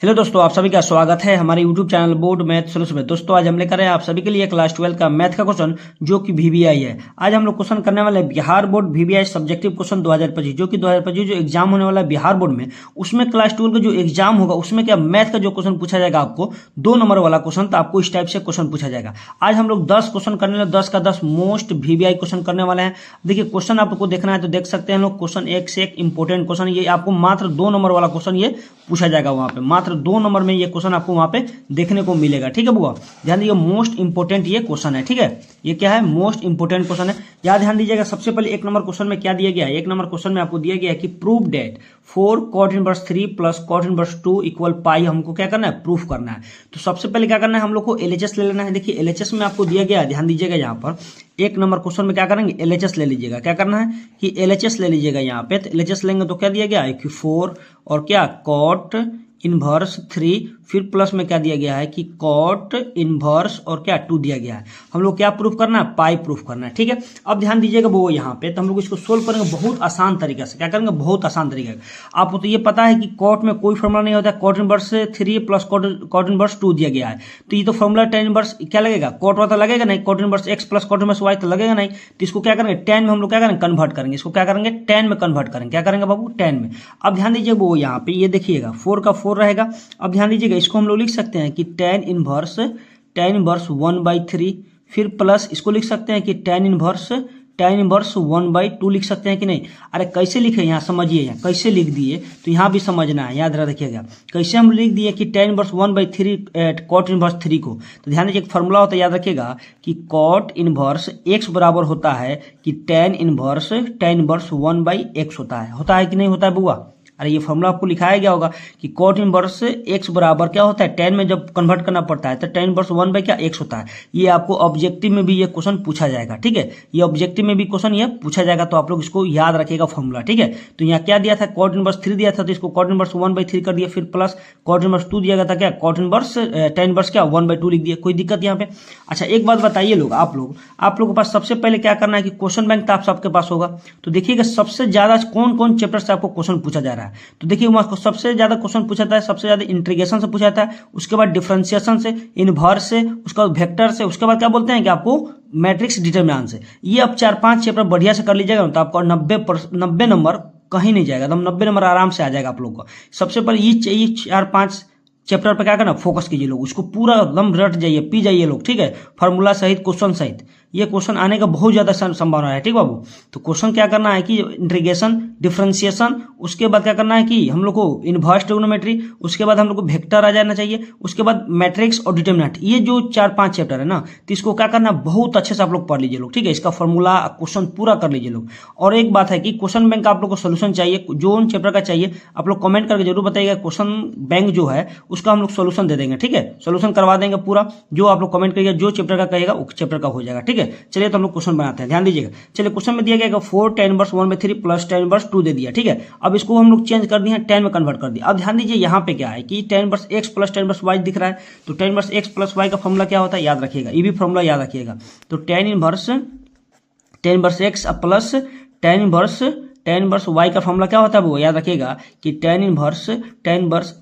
Hello दोस्तों, आप सभी का स्वागत है हमारे YouTube channel board math solution में। दोस्तों आज हम लेकर आए आप सभी के लिए क्लास 12 का मैथ का क्वेश्चन जो कि VBI है। आज हम लोग क्वेश्चन करने वाले हैं Bihar board VBI subjective question 2025, जो कि 2025 जो एग्जाम होने वाला है बिहार बोर्ड में, उसमें क्लास 12 का जो एग्जाम होगा उसमें क्या मैथ का जो क्वेश्चन पूछा जाएगा आपको 2 नंबर वाला क्वेश्चन, तो आपको इस टाइप से क्वेश्चन पूछा जाएगा। आज हम लोग 10 क्वेश्चन करने वाले, 10 का 10 मोस्ट VBI क्वेश्चन करने वाले हैं। देखिए क्वेश्चन आपको देखना है तो देख सकते हैं लोग, क्वेश्चन एक से एक इंपॉर्टेंट क्वेश्चन, ये आपको मात्र 2 नंबर वाला क्वेश्चन ये पूछा जाएगा वहां पे, मात्र 2 नंबर में ये क्वेश्चन आपको वहां पे देखने को मिलेगा। ठीक है बुआ, ध्यान दीजिए मोस्ट इंपोर्टेंट ये क्वेश्चन है। ठीक है, ये क्या है, मोस्ट इंपोर्टेंट क्वेश्चन है, याद ध्यान दीजिएगा। सबसे पहले 1 नंबर क्वेश्चन में क्या दिया गया है, 1 नंबर क्वेश्चन में आपको दिया गया है कि prove that 4 cot inverse 3 plus cot inverse 2 equal pi, हमको क्या करना है, प्रूफ करना है। तो सबसे पहले क्या करना है, हम लोग को LHS ले लेना है। देखिए LHS में आपको दिया गया है, ध्यान दीजिएगा यहाँ पर 1 नंबर क्वेश्चन में क्या करेंगे, LHS ले लीजिएगा। क्या करना है कि LHS ले लीजिएगा यहाँ पे, तो LHS लेंगे तो क्या दिया गया है कि 4 और क्या cot इनवर्स 3, फिर प्लस में क्या दिया गया है कि cot इनवर्स और क्या 2 दिया गया है। हम लोग क्या प्रूफ करना है, पाई प्रूफ करना है। ठीक है, अब ध्यान दीजिएगा वो यहाँ पे, तो हम लोग इसको सोल्व करेंगे बहुत आसान तरीके से। क्या करेंगे, बहुत आसान तरीके से। आपको तो ये पता है कि cot में कोई फॉर्मूला नहीं होता है, cot inverse 3 plus cot inverse 2 दिया गया है, तो ये तो फॉर्मूला tan इनवर्स क्या लगेगा, cot वाला लगेगा नहीं, cot inverse x plus cot inverse y तो लगेगा नहीं। तो इसको क्या करेंगे, tan में हम लोग क्या करेंगे, कन्वर्ट करेंगे। इसको क्या करेंगे, tan में कन्वर्ट करेंगे। क्या करेंगे बाबू, tan में। अब ध्यान दीजिए वो यहाँ पे ये देखिएगा 4 का 4 रहेगा। अब ध्यान दीजिएगा इसको हम लोग लिख सकते हैं कि tan इनवर्स 1/3, फिर प्लस इसको लिख सकते हैं कि tan इनवर्स 1/2 लिख सकते हैं कि नहीं। अरे कैसे लिखे, यहाँ समझिए, यहाँ कैसे लिख दिए तो यहाँ भी समझना है, याद रखिएगा कैसे हम लिख दिए कि tan इनवर्स 1/3 cot इनवर्स 3 को। तो ध्यान दीजिए एक फॉर्मूला होता है, याद रखिएगा कि cot इनवर्स x बराबर होता है कि tan इनवर्स 1/x होता है कि नहीं होता है बुआ। अरे ये फॉर्मूला आपको लिखाया गया होगा कि cot इनवर्स x बराबर क्या होता है, tan में जब कन्वर्ट करना पड़ता है तो tan इनवर्स 1/x होता है। ये आपको ऑब्जेक्टिव में भी ये क्वेश्चन पूछा जाएगा। ठीक है, ये ऑब्जेक्टिव में भी क्वेश्चन ये पूछा जाएगा, तो आप लोग इसको याद रखिएगा फॉर्मूला। ठीक है, तो यहाँ क्या दिया था, cot इनवर्स 3 दिया था, तो इसको cot इनवर्स 1/3 कर दिया, फिर प्लस cot इनवर्स 2 दिया गया था, क्या cot इनवर्स tan इनवर्स क्या 1/2 लिख दिया। कोई दिक्कत यहाँ पे। अच्छा एक बात बताइए लोग, आप लोगों के पास सबसे पहले क्या करना है कि क्वेश्चन बैंक तो आप सबके पास होगा, तो देखिएगा सबसे ज्यादा कौन कौन चैप्टर से आपको क्वेश्चन पूछा जा रहा है। तो देखिए सबसे ज्यादा क्वेश्चन पूछा जाता है, सबसे ज्यादा इंटीग्रेशन से पूछा जाता है, उसके बाद डिफरेंशिएशन से, इनवर्स से, उसके बाद वेक्टर से, उसके बाद क्या बोलते हैं कि आपको मैट्रिक्स डिटरमिनेंट से। ये अब 4-5 चैप्टर बढ़िया से कर लीजिएगा तो आपको 90 नंबर कहीं नहीं जाएगा, एकदम 90 नंबर आराम से आ जाएगा आप लोग को। सबसे पहले ये 4-5 चैप्टर पर क्या करना, फोकस कीजिए लोग, उसको पूरा एकदम रट जाइए, पी जाइए लोग। ठीक है, फार्मूला सहित, क्वेश्चन सहित, ये क्वेश्चन आने का बहुत ज्यादा संभावना है। ठीक बाबू, तो क्वेश्चन क्या करना है कि इंटीग्रेशन, डिफरेंशिएशन, उसके बाद क्या करना है कि हम लोग को इनवर्स ट्रिग्नोमेट्री, उसके बाद हम लोग को वेक्टर आ जाना चाहिए, उसके बाद मैट्रिक्स और डिटरमिनेंट। ये जो 4-5 चैप्टर है ना, तो इसको क्या करना है, बहुत अच्छे से आप लोग पढ़ लीजिए लोग। ठीक है, इसका फॉर्मूला क्वेश्चन पूरा कर लीजिए लोग। और एक बात है कि क्वेश्चन बैंक का आप लोग को सोल्यूशन चाहिए, जो उन चैप्टर का चाहिए आप लोग कमेंट करके जरूर बताइएगा। क्वेश्चन बैंक जो है उसका हम लोग सोल्यूशन दे देंगे। ठीक है, सोल्यूशन करवा देंगे पूरा, जो आप लोग कमेंट करिएगा, जो चैप्टर का कहेगा उस चैप्टर का हो जाएगा। ठीक है, चलिए तो हम लोग क्वेश्चन बनाते हैं, ध्यान दीजिएगा। चलिए क्वेश्चन में दिया गया 4 tan inverse 1/3 plus tan inverse 2 दे दिया। ठीक है, अब इसको हम लोग चेंज कर दिए, tan में कन्वर्ट कर दिया। अब ध्यान दीजिए यहाँ पे क्या है कि tan inverse x plus tan inverse y दिख रहा है, तो tan inverse x plus y का फॉर्मूला क्या होता है, याद रखिएगा, ये भी फॉर्मूला याद रखिएगा। तो tan inverse x plus tan inverse y का फॉर्मूला क्या होता है वो याद रखिएगा कि tan इनवर्स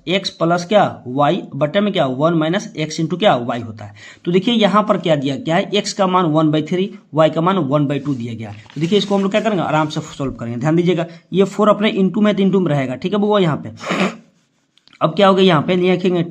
x प्लस क्या y बटे में क्या 1 - x इंटू क्या y होता है। तो देखिए यहाँ पर क्या दिया गया है, x का मान 1/3, y का मान 1/2 दिया गया है। तो देखिए इसको हम लोग क्या करेंगे, आराम से सोल्व करेंगे। ध्यान दीजिएगा ये 4 अपने इंटू में रहेगा। ठीक है वो यहाँ पे। अब क्या होगा, यहाँ पे लिखेंगे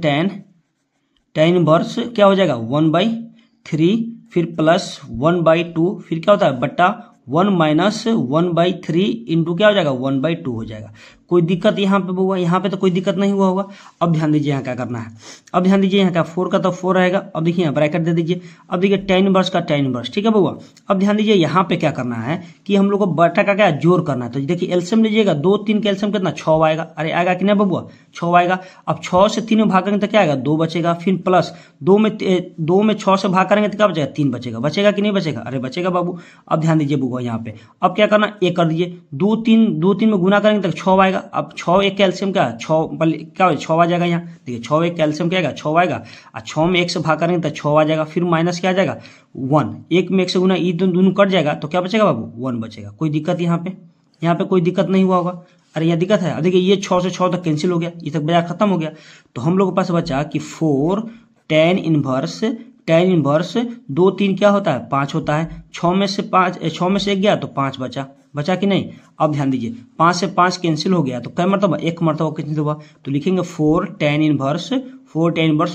tan इनवर्स क्या हो जाएगा 1/3, फिर प्लस 1/2, फिर क्या होता है बट्टा 1 - 1/3 इंटू क्या हो जाएगा 1/2 हो जाएगा। कोई दिक्कत यहाँ पे हुआ, यहाँ पे तो कोई दिक्कत नहीं हुआ होगा। अब ध्यान दीजिए यहाँ क्या करना है, अब ध्यान दीजिए यहाँ क्या 4 का तो 4 रहेगा। अब देखिए यहाँ ब्रैकेट दे दीजिए। अब देखिए tan इनवर्स का tan इनवर्स। ठीक है बउआ, अब ध्यान दीजिए यहाँ पे क्या करना है कि हम लोग को बटा का क्या जोड़ करना है। तो देखिए एलसीएम लीजिएगा, 2-3 का एलसीएम कितना 6 आएगा। अरे आएगा कि नहीं बबुआ, 6 आएगा। अब 6 से 3 में भाग करेंगे तो क्या आएगा 2 बचेगा, फिर प्लस 2 में 6 से भाग करेंगे तो क्या बचेगा 3 बचेगा कि नहीं बचेगा, अरे बचेगा बाबू। अब ध्यान दीजिए बबुआ यहाँ पे, अब क्या करना, 1 कर दीजिए, 2-3 में गुना करेंगे तो 6 आएगा। अब 6 1 कैल्शियम क्या 6 क्या 6 आ जाएगा, यहाँ देखिए 6 1 कैल्शियम क्या आएगा 6 आएगा, और 6 में 1 से भाग करेंगे तो 6 आ जाएगा, फिर माइनस क्या आ जाएगा 1, 1 में 1 से गुना, ये दोनों कट जाएगा तो क्या बचेगा बाबू 1 बचेगा। कोई दिक्कत यहाँ पे कोई दिक्कत नहीं हुआ होगा। अरे यहाँ दिक्कत है। अब देखिए ये 6 से 6 तक कैंसिल हो गया, ये तक बजा खत्म हो गया। तो हम लोग के पास बचा कि 4 tan इनवर्स 2 3 क्या होता है 5 होता है। 6 में से 1 गया तो 5 बचा कि नहीं। अब ध्यान दीजिए 5 से 5 कैंसिल हो गया तो क्या मरतबा, एक मरतबा कैंसिल हुआ। तो लिखेंगे 4 tan इनवर्स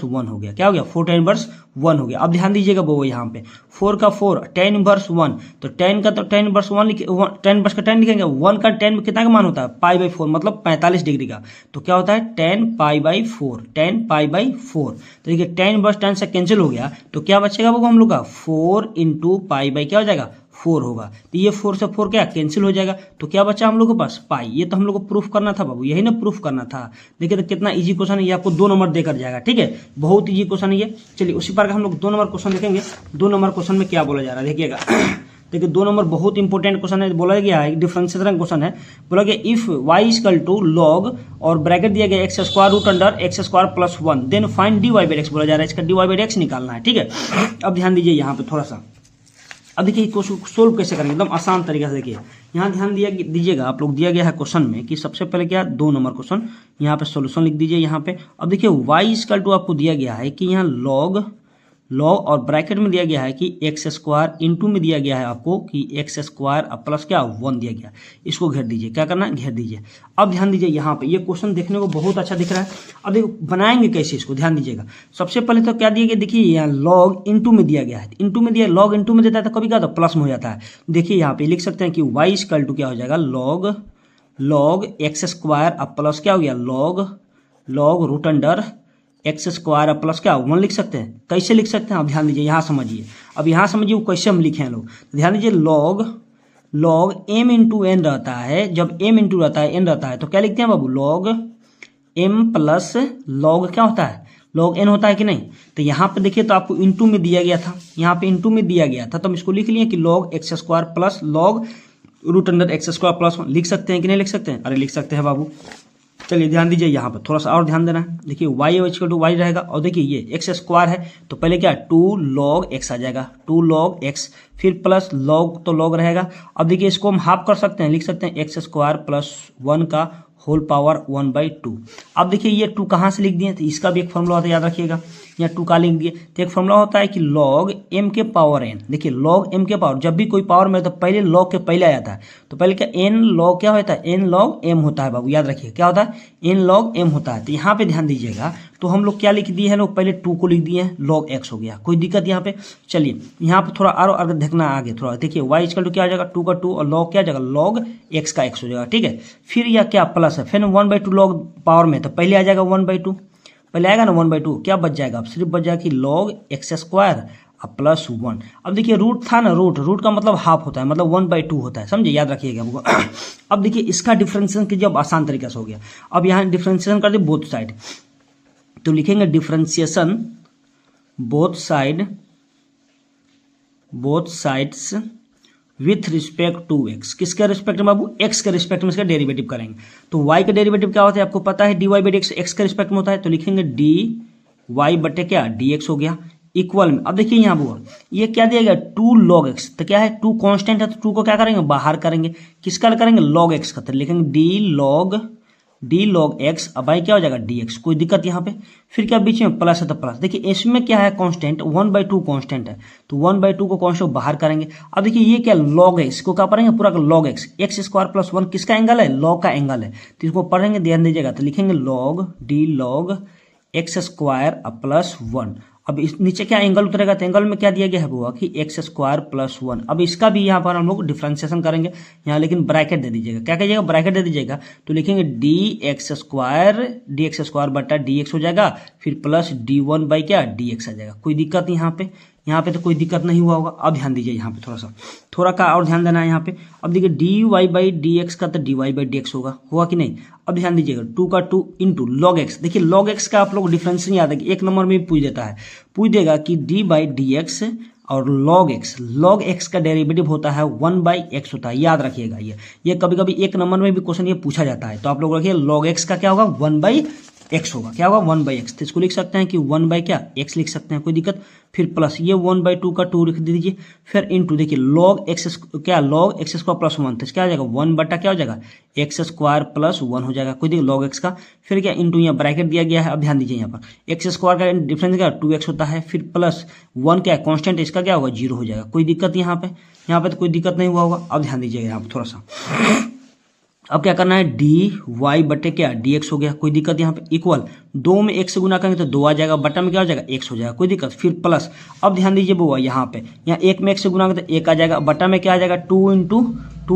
1 हो गया। क्या हो गया 4 tan इनवर्स 1 हो गया। अब ध्यान दीजिएगा वो यहाँ पे 4 का 4 tan इनवर्स 1, तो tan का तो tan इनवर्स 1 tan इनवर्स का tan लिखेंगे। 1 का tan कितना का मान होता है π/4, मतलब 45 डिग्री का। तो क्या होता है tan π/4। तो देखिए tan इनवर्स tan से कैंसिल हो गया तो क्या बचेगा वो हम लोग का 4 इंटू पाई क्या हो जाएगा 4 होगा। तो ये 4 से 4 क्या कैंसिल हो जाएगा। तो क्या बचा हम लोग के पास पाई। ये तो हम लोग को प्रूफ करना था बाबू, यही ना प्रूफ करना था। देखिए तो कितना इजी क्वेश्चन है, ये आपको 2 नंबर देकर जाएगा। ठीक है, बहुत इजी क्वेश्चन है ये। चलिए उसी पर हम लोग 2 नंबर क्वेश्चन देखेंगे। 2 नंबर क्वेश्चन में क्या बोला जा रहा है देखिएगा। देखिए 2 नंबर बहुत इंपॉर्टेंट क्वेश्चन है। बोला गया है डिफरेंशिएशन क्वेश्चन है। बोला गया if y equal to log और ब्रैकेट दिया गया x square root under x square plus 1 then find dy/x बोला जा रहा है। इसका dy/x निकालना है। ठीक है, अब ध्यान दीजिए यहाँ पे थोड़ा सा। अब देखिए क्वेश्चन सोल्व कैसे करेंगे, एकदम आसान तरीके से। देखिए यहाँ ध्यान दीजिएगा आप लोग, दिया गया है क्वेश्चन में कि सबसे पहले क्या 2 नंबर क्वेश्चन, यहाँ पे सॉल्यूशन लिख दीजिए यहाँ पे। अब देखिए y इक्वल टू आपको दिया गया है कि यहाँ लॉग और ब्रैकेट में दिया गया है कि एक्स स्क्वायर इंटू में दिया गया है आपको कि एक्स स्क्वायर प्लस क्या 1 दिया गया। इसको घेर दीजिए, क्या करना है घेर दीजिए। अब ध्यान दीजिए यहाँ पे ये क्वेश्चन देखने को बहुत अच्छा दिख रहा है। अब देखो बनाएंगे कैसे इसको, ध्यान दीजिएगा। सबसे पहले तो क्या दिया गया, देखिए यहाँ लॉग इंटू में दिया गया है। इंटू में दिया, लॉग इंटू में देता है तो कभी क्या तो प्लस में हो जाता है। देखिए यहाँ पे लिख सकते हैं कि वाई इक्वल टू क्या हो जाएगा लॉग एक्स स्क्वायर प्लस क्या हो गया log root under x square plus क्या 1 लिख सकते हैं। कैसे लिख सकते हैं अब ध्यान दीजिए, यहाँ समझिए। अब यहाँ समझिए वो कैसे हम लिखे हैं लोग, तो ध्यान दीजिए लॉग m इंटू एन रहता है। जब m इंटू रहता है n रहता है तो क्या लिखते हैं बाबू लॉग m प्लस लॉग क्या होता है लॉग n होता है कि नहीं। तो यहाँ पे देखिए तो आपको इंटू में दिया गया था, यहाँ पे इंटू में दिया गया था तो हम इसको लिख लिए कि log x square plus log root under x square plus 1 लिख सकते हैं कि नहीं लिख सकते हैं। अरे लिख सकते हैं बाबू। चलिए ध्यान दीजिए यहाँ पर थोड़ा सा और ध्यान देना है। देखिए y इक्वल टू वाई रहेगा और देखिए ये एक्स स्क्वायर है तो पहले क्या 2 log x आ जाएगा 2 log x, फिर प्लस log तो log रहेगा। अब देखिए इसको हम हाफ कर सकते हैं, लिख सकते हैं एक्स स्क्वायर प्लस 1 का होल पावर 1/2। अब देखिए ये 2 कहाँ से लिख दिए, तो इसका भी एक फॉर्मूला होता है याद रखिएगा। यहाँ 2 का लिख दिए तो एक फॉर्मूला होता है कि log m के पावर n। देखिए log m के पावर, जब भी कोई पावर में तो पहले log के पहले आ जाता है। तो पहले क्या n log क्या होता है n log m होता है बाबू, याद रखिए क्या होता है n log m होता है। तो यहाँ पे ध्यान दीजिएगा तो हम लोग क्या लिख दिए हैं लोग, पहले 2 को लिख दिए हैं log x हो गया, कोई दिक्कत यहाँ पे। चलिए यहाँ पे थोड़ा और अगर देखना आगे थोड़ा देखिए y इक्वल टू क्या आ जाएगा 2 का 2 और log क्या आ जाएगा log x का x हो जाएगा। ठीक है, फिर यह क्या प्लस है, फिर 1/2 log पावर में तो पहले आ जाएगा 1/2, पहले आएगा ना 1/2, क्या बच जाएगा अब सिर्फ बच जाएगा कि log x स्क्वायर प्लस 1। अब देखिए रूट था ना, रूट का मतलब हाफ होता है, मतलब 1/2 होता है, समझे याद रखिएगा हमको। अब देखिए इसका डिफरेंशिएशन कीजिए, अब आसान तरीके से हो गया। अब यहाँ डिफरेंशिएशन कर दिए बोथ साइड, तो लिखेंगे differentiation both sides with respect to x। किसके रिस्पेक्ट में बाबू, x के रिस्पेक्ट में इसका डेरिवेटिव करेंगे। तो y का डेरिवेटिव क्या होता है आपको पता है, dy/dx x के रिस्पेक्ट में होता है। तो लिखेंगे dy बटे क्या dx हो गया इक्वल में। अब देखिए यहाँ वो ये क्या दिया गया 2 log x, तो क्या है 2 कांस्टेंट है तो 2 को क्या करेंगे बाहर करेंगे, किसका करेंगे log x का। तो लिखेंगे d log x, अब भाई क्या हो जाएगा dx, कोई दिक्कत यहाँ पे। फिर क्या बीच में प्लस है तो प्लस, देखिए इसमें क्या है कांस्टेंट 1/2 कांस्टेंट है तो 1/2 को कांस्टेंट बाहर करेंगे। अब देखिए ये क्या log x को क्या पढ़ेंगे पूरा log x स्क्वायर प्लस 1 किसका एंगल है log का एंगल है, तो इसको पढ़ेंगे ध्यान दीजिएगा। तो लिखेंगे d log x square plus 1। अब इस नीचे क्या एंगल उतरेगा, तो एंगल में क्या दिया गया है वो कि एक्स स्क्वायर प्लस 1। अब इसका भी यहाँ पर हम लोग डिफरेंशिएशन करेंगे, यहाँ लेकिन ब्रैकेट दे दीजिएगा, क्या कहिएगा ब्रैकेट दे दीजिएगा। तो लिखेंगे डी एक्स स्क्वायर बटा डी एक्स हो जाएगा, फिर प्लस d1 बाई क्या dx आ जाएगा। कोई दिक्कत नहीं यहाँ पे तो कोई दिक्कत नहीं हुआ होगा। अब ध्यान दीजिए यहाँ पे थोड़ा का और ध्यान देना है यहाँ पे। अब देखिए dy/dx का तो dy/dx होगा कि नहीं। अब ध्यान दीजिएगा 2 का 2 इंटू log x। देखिए log x का आप लोग डिफरेंशिएशन याद है कि 1 नंबर में भी पूछ देगा कि d/dx और log x का डेरिवेटिव होता है 1/x होता है, याद रखिएगा। ये कभी कभी 1 नंबर में भी क्वेश्चन ये पूछा जाता है, तो आप लोग रखिए log x का क्या होगा एक्स होगा, क्या होगा 1/x। तो इसको लिख सकते हैं कि 1 क्या x लिख सकते हैं, कोई दिक्कत। फिर प्लस ये 1/2 का 2 लिख दीजिए, फिर इंटू देखिए log x क्या log x स्क्वायर प्लस 1, तो क्या हो जाएगा 1 क्या हो जाएगा x स्क्वायर प्लस 1 हो जाएगा, कोई देखिए log x का। फिर क्या इंटू यहाँ ब्रैकेट दिया गया है, अब ध्यान दीजिए यहाँ पर x स्क्वायर का डिफरेंस क्या 2x होता है, फिर प्लस 1 क्या है कॉन्स्टेंट, इसका क्या होगा 0 हो जाएगा, कोई दिक्कत यहाँ पे तो कोई दिक्कत नहीं हुआ होगा। अब ध्यान दीजिएगा यहाँ पर थोड़ा सा, अब क्या करना है डी वाई बटे क्या डी एक्स हो गया, कोई दिक्कत यहाँ पे इक्वल 2 में 1 से गुना करेंगे तो 2 आ जाएगा, बटा में क्या हो जाएगा x हो जाएगा, कोई दिक्कत। फिर प्लस, अब ध्यान दीजिए बुआ यहाँ पे, यहाँ 1 में 1 से गुना करेंगे तो 1 आ जाएगा, बटा में क्या आ जाएगा 2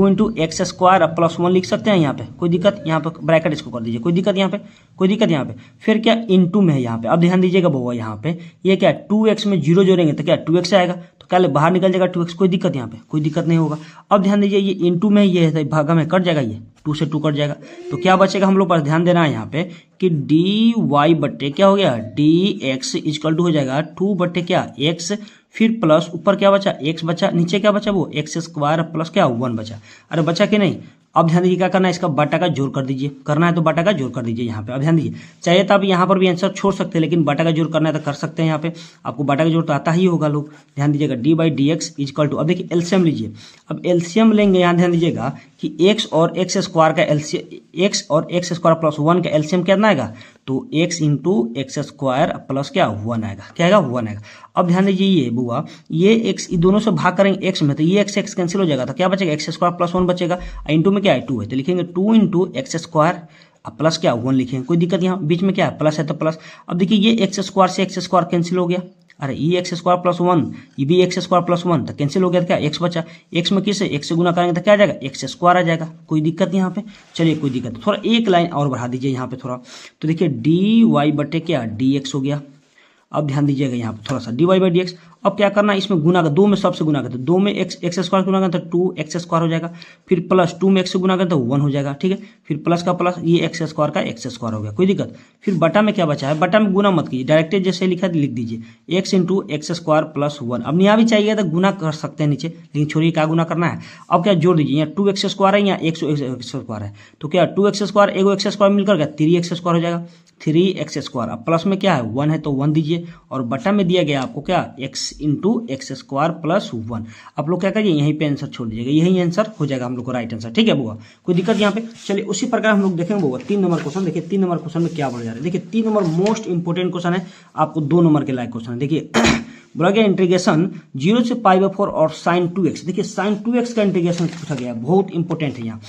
इंटू एक्स स्क्वायर अब प्लस 1 लिख सकते हैं यहाँ पे, कोई दिक्कत। यहाँ पे ब्रैकेट इसको कर दीजिए, कोई दिक्कत यहाँ पे, कोई दिक्कत यहाँ पे। फिर क्या इंटू में है यहाँ पे, अब ध्यान दीजिएगा बुआ यहाँ पे ये क्या 2x में 0 जोड़ेंगे तो क्या 2x आएगा, तो क्या बाहर निकल जाएगा 2x, कोई दिक्कत यहाँ पे, कोई दिक्कत नहीं होगा। अब ध्यान दीजिए ये इंटू में ये है भागा में कट जाएगा, ये 2 से 2 कट जाएगा, तो क्या बचेगा हम लोग पास, ध्यान देना है यहाँ पे कि डी वाई बट्टे क्या हो गया डी एक्स इजकल टू हो जाएगा 2 बट्टे क्या एक्स, फिर प्लस ऊपर क्या बचा x बचा, नीचे क्या बचा वो एक्स स्क्वायर प्लस क्या 1 बचा, अरे बचा कि नहीं। अब ध्यान दीजिए क्या करना है, इसका बटा का जोड़ कर दीजिए, करना है तो बटा का जोड़ कर दीजिए यहाँ पे। अब ध्यान दीजिए, चाहिए तो आप यहाँ पर भी आंसर छोड़ सकते हैं, लेकिन बटा का जोड़ करना है तो कर सकते हैं, यहाँ पे आपको बटा का जोड़ तो आता ही होगा लोग। ध्यान दीजिएगा D by D X is equal to, अब देखिए एलसीएम लीजिए, अब एलसीएम लेंगे, यहाँ ध्यान दीजिएगा कि x और x स्क्वायर का एलसीएम, x और x स्क्वायर प्लस 1 का एलसीएम कितना आएगा, तो x into x square plus क्या 1 आएगा, क्या आएगा 1 आएगा। अब ध्यान दीजिए ये बुआ ये x दोनों से भाग करेंगे x में, तो ये x कैंसिल हो जाएगा, तो क्या बचेगा x स्क्वायर प्लस 1 बचेगा, इंटू में क्या है 2 है, तो लिखेंगे 2 इंटू एक्स स्क्वायर अब प्लस क्या 1 लिखेंगे, कोई दिक्कत। यहाँ बीच में क्या है प्लस है तो प्लस। अब देखिए ये एक्स स्क्वायर से एक्स स्क्वायर कैंसिल हो गया, अरे ये एक्स स्क्वायर प्लस 1 ये भी एक्स स्क्वायर प्लस 1 तो कैंसिल हो गया, तो क्या एक्स बचा, एक्स में किसे एक्स से गुना करेंगे तो क्या आ जाएगा एक्स स्क्वायर आ जाएगा, कोई दिक्कत यहाँ पे। चलिए कोई दिक्कत, थोड़ा एक लाइन और बढ़ा दीजिए यहाँ पे थोड़ा, तो देखिए डी वाई बटे क्या डी एक्स हो गया। अब ध्यान दीजिएगा यहाँ पे थोड़ा सा D Y by D X, अब क्या करना है इसमें गुना का 2 में सबसे गुना करते, 2 में एक्स स्क्वायर गुना करते तो 2 एक्स स्क्वायर हो जाएगा, फिर प्लस 2 में एक्स से गुना करते तो 1 हो जाएगा, ठीक है। फिर प्लस का प्लस ये एक्स स्क्वायर का एक्स स्क्वायर हो गया, कोई दिक्कत। फिर बटा में क्या बचा है, बटा में गुना मत कीजिए, डायरेक्ट जैसे लिखा लिख दीजिए x into x square plus 1। अब यहाँ भी चाहिए तो गुना कर सकते हैं नीचे, लेकिन छोड़िए क्या गुना करना है। अब क्या जोड़ दीजिए, यहाँ 2 एक्स स्क्वायर है, यहाँ 1 एक्स स्क्वायर है, तो क्या 2 एक्स स्क्वायर एगो एक्स स्क्वायर मिलकर क्या 3 एक्स स्क्वायर हो जाएगा, 3 एक्स स्क्वायर। अब प्लस में क्या है 1 है तो 1 दीजिए, और बटा में दिया गया आपको क्या x into x square plus 1। आप लोग क्या करिए यहीं पे आंसर छोड़ दीजिएगा, यही आंसर हो जाएगा हम लोग को राइट आंसर, ठीक है बुआ, कोई दिक्कत यहाँ पे। चलिए उसी प्रकार हम लोग देखेंगे बुआ 3 नंबर क्वेश्चन। देखिए 3 नंबर क्वेश्चन में क्या बढ़ जा रहा है, देखिए 3 नंबर मोस्ट इंपोर्टेंट क्वेश्चन है, आपको 2 नंबर के लायक क्वेश्चन है। देखिए बोला गया इंटीग्रेशन 0 से π/4 और sin 2x, देखिए sin 2x का इंटीग्रेशन पूछा गया, बहुत इंपॉर्टेंट है यहाँ,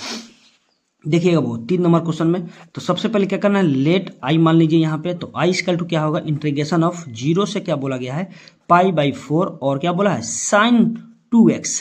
देखिएगा वो 3 नंबर क्वेश्चन में। तो सबसे पहले क्या करना है, लेट आई मान लीजिए यहाँ पे, तो आई इक्वल टू क्या होगा इंटीग्रेशन ऑफ 0 से क्या बोला गया है π/4 और क्या बोला है sin 2x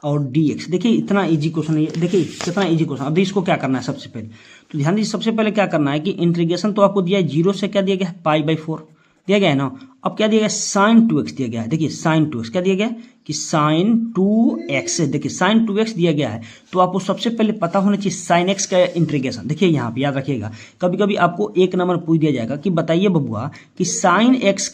और dx। देखिए इतना इजी क्वेश्चन है, देखिए कितना इजी क्वेश्चन। अभी इसको क्या करना है सबसे पहले, तो ध्यान दीजिए सबसे पहले क्या करना है कि इंटीग्रेशन तो आपको दिया है 0 से क्या दिया गया है π/4 दिया गया है ना। अब क्या दिया गया sin 2x दिया गया है, देखिए sin 2x क्या दिया गया है कि sin 2x, देखिए sin 2x दिया गया है, तो आपको सबसे पहले पता होना चाहिए sin x का इंटीग्रेशन। देखिए यहाँ पे याद रखिएगा, कभी कभी आपको 1 नंबर पूछ दिया जाएगा कि बताइए बबुआ कि sin x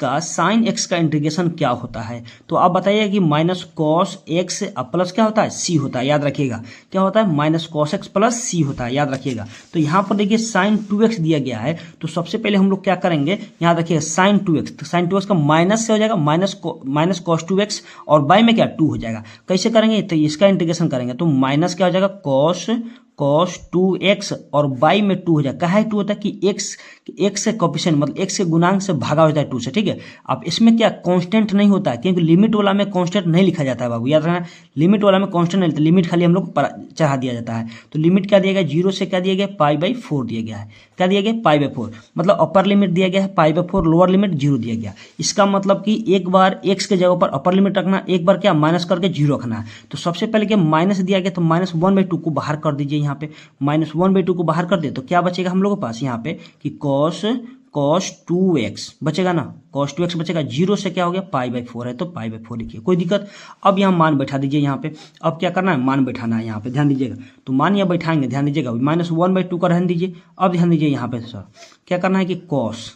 का इंटीग्रेशन क्या होता है, तो आप बताइए कि माइनस कॉस एक्स प्लस क्या होता है c होता है, याद रखिएगा क्या होता है minus cos x plus c होता है, याद रखिएगा। तो यहाँ पर देखिए sin 2x दिया गया है, तो सबसे पहले हम लोग क्या करेंगे, याद रखिएगा sin 2x, तो sin 2x का माइनस से हो जाएगा माइनस कॉस 2x और बाय में क्या 2 हो जाएगा। कैसे करेंगे, तो इसका इंटीग्रेशन करेंगे तो माइनस क्या हो जाएगा cos 2x और बाई में 2 हो जाएगा। कहा है 2 होता है कि x से कोफिशिएंट मतलब x के गुणांक से भागा होता है 2 से, ठीक है। अब इसमें क्या कांस्टेंट नहीं होता है, क्योंकि लिमिट वाला में कांस्टेंट नहीं लिखा जाता है बाबू, याद रखना लिमिट वाला में कांस्टेंट नहीं, लिमिट खाली हम लोग चढ़ा दिया जाता है। तो लिमिट क्या दिया गया 0 से क्या दिया गया π/4 दिया गया है, क्या दिया गया π/4, मतलब अपर लिमिट दिया गया है π/4, लोअर लिमिट 0 दिया गया। इसका मतलब कि एक बार x के जगह पर अपर लिमिट रखना, एक बार क्या माइनस करके 0 रखना है। तो सबसे पहले क्या माइनस दिया गया, तो -1/2 को बाहर कर दीजिए, यहाँ पे -1/2 को बाहर कर दे तो क्या बचेगा हम लोगों के पास यहाँ पे कि cos 2x बचेगा ना, cos 2x बचेगा, 0 से क्या हो गया π/4 है तो π/4 लिखिए, कोई दिक्कत। अब यहाँ मान बैठा दीजिए यहाँ पे, अब क्या करना है मान बैठाना है यहाँ पे, ध्यान दीजिएगा। तो मान यहाँ बैठाएंगे, ध्यान दीजिएगा -1/2 का रहने दीजिए। अब ध्यान दीजिए यहाँ पे सर क्या करना है कि cos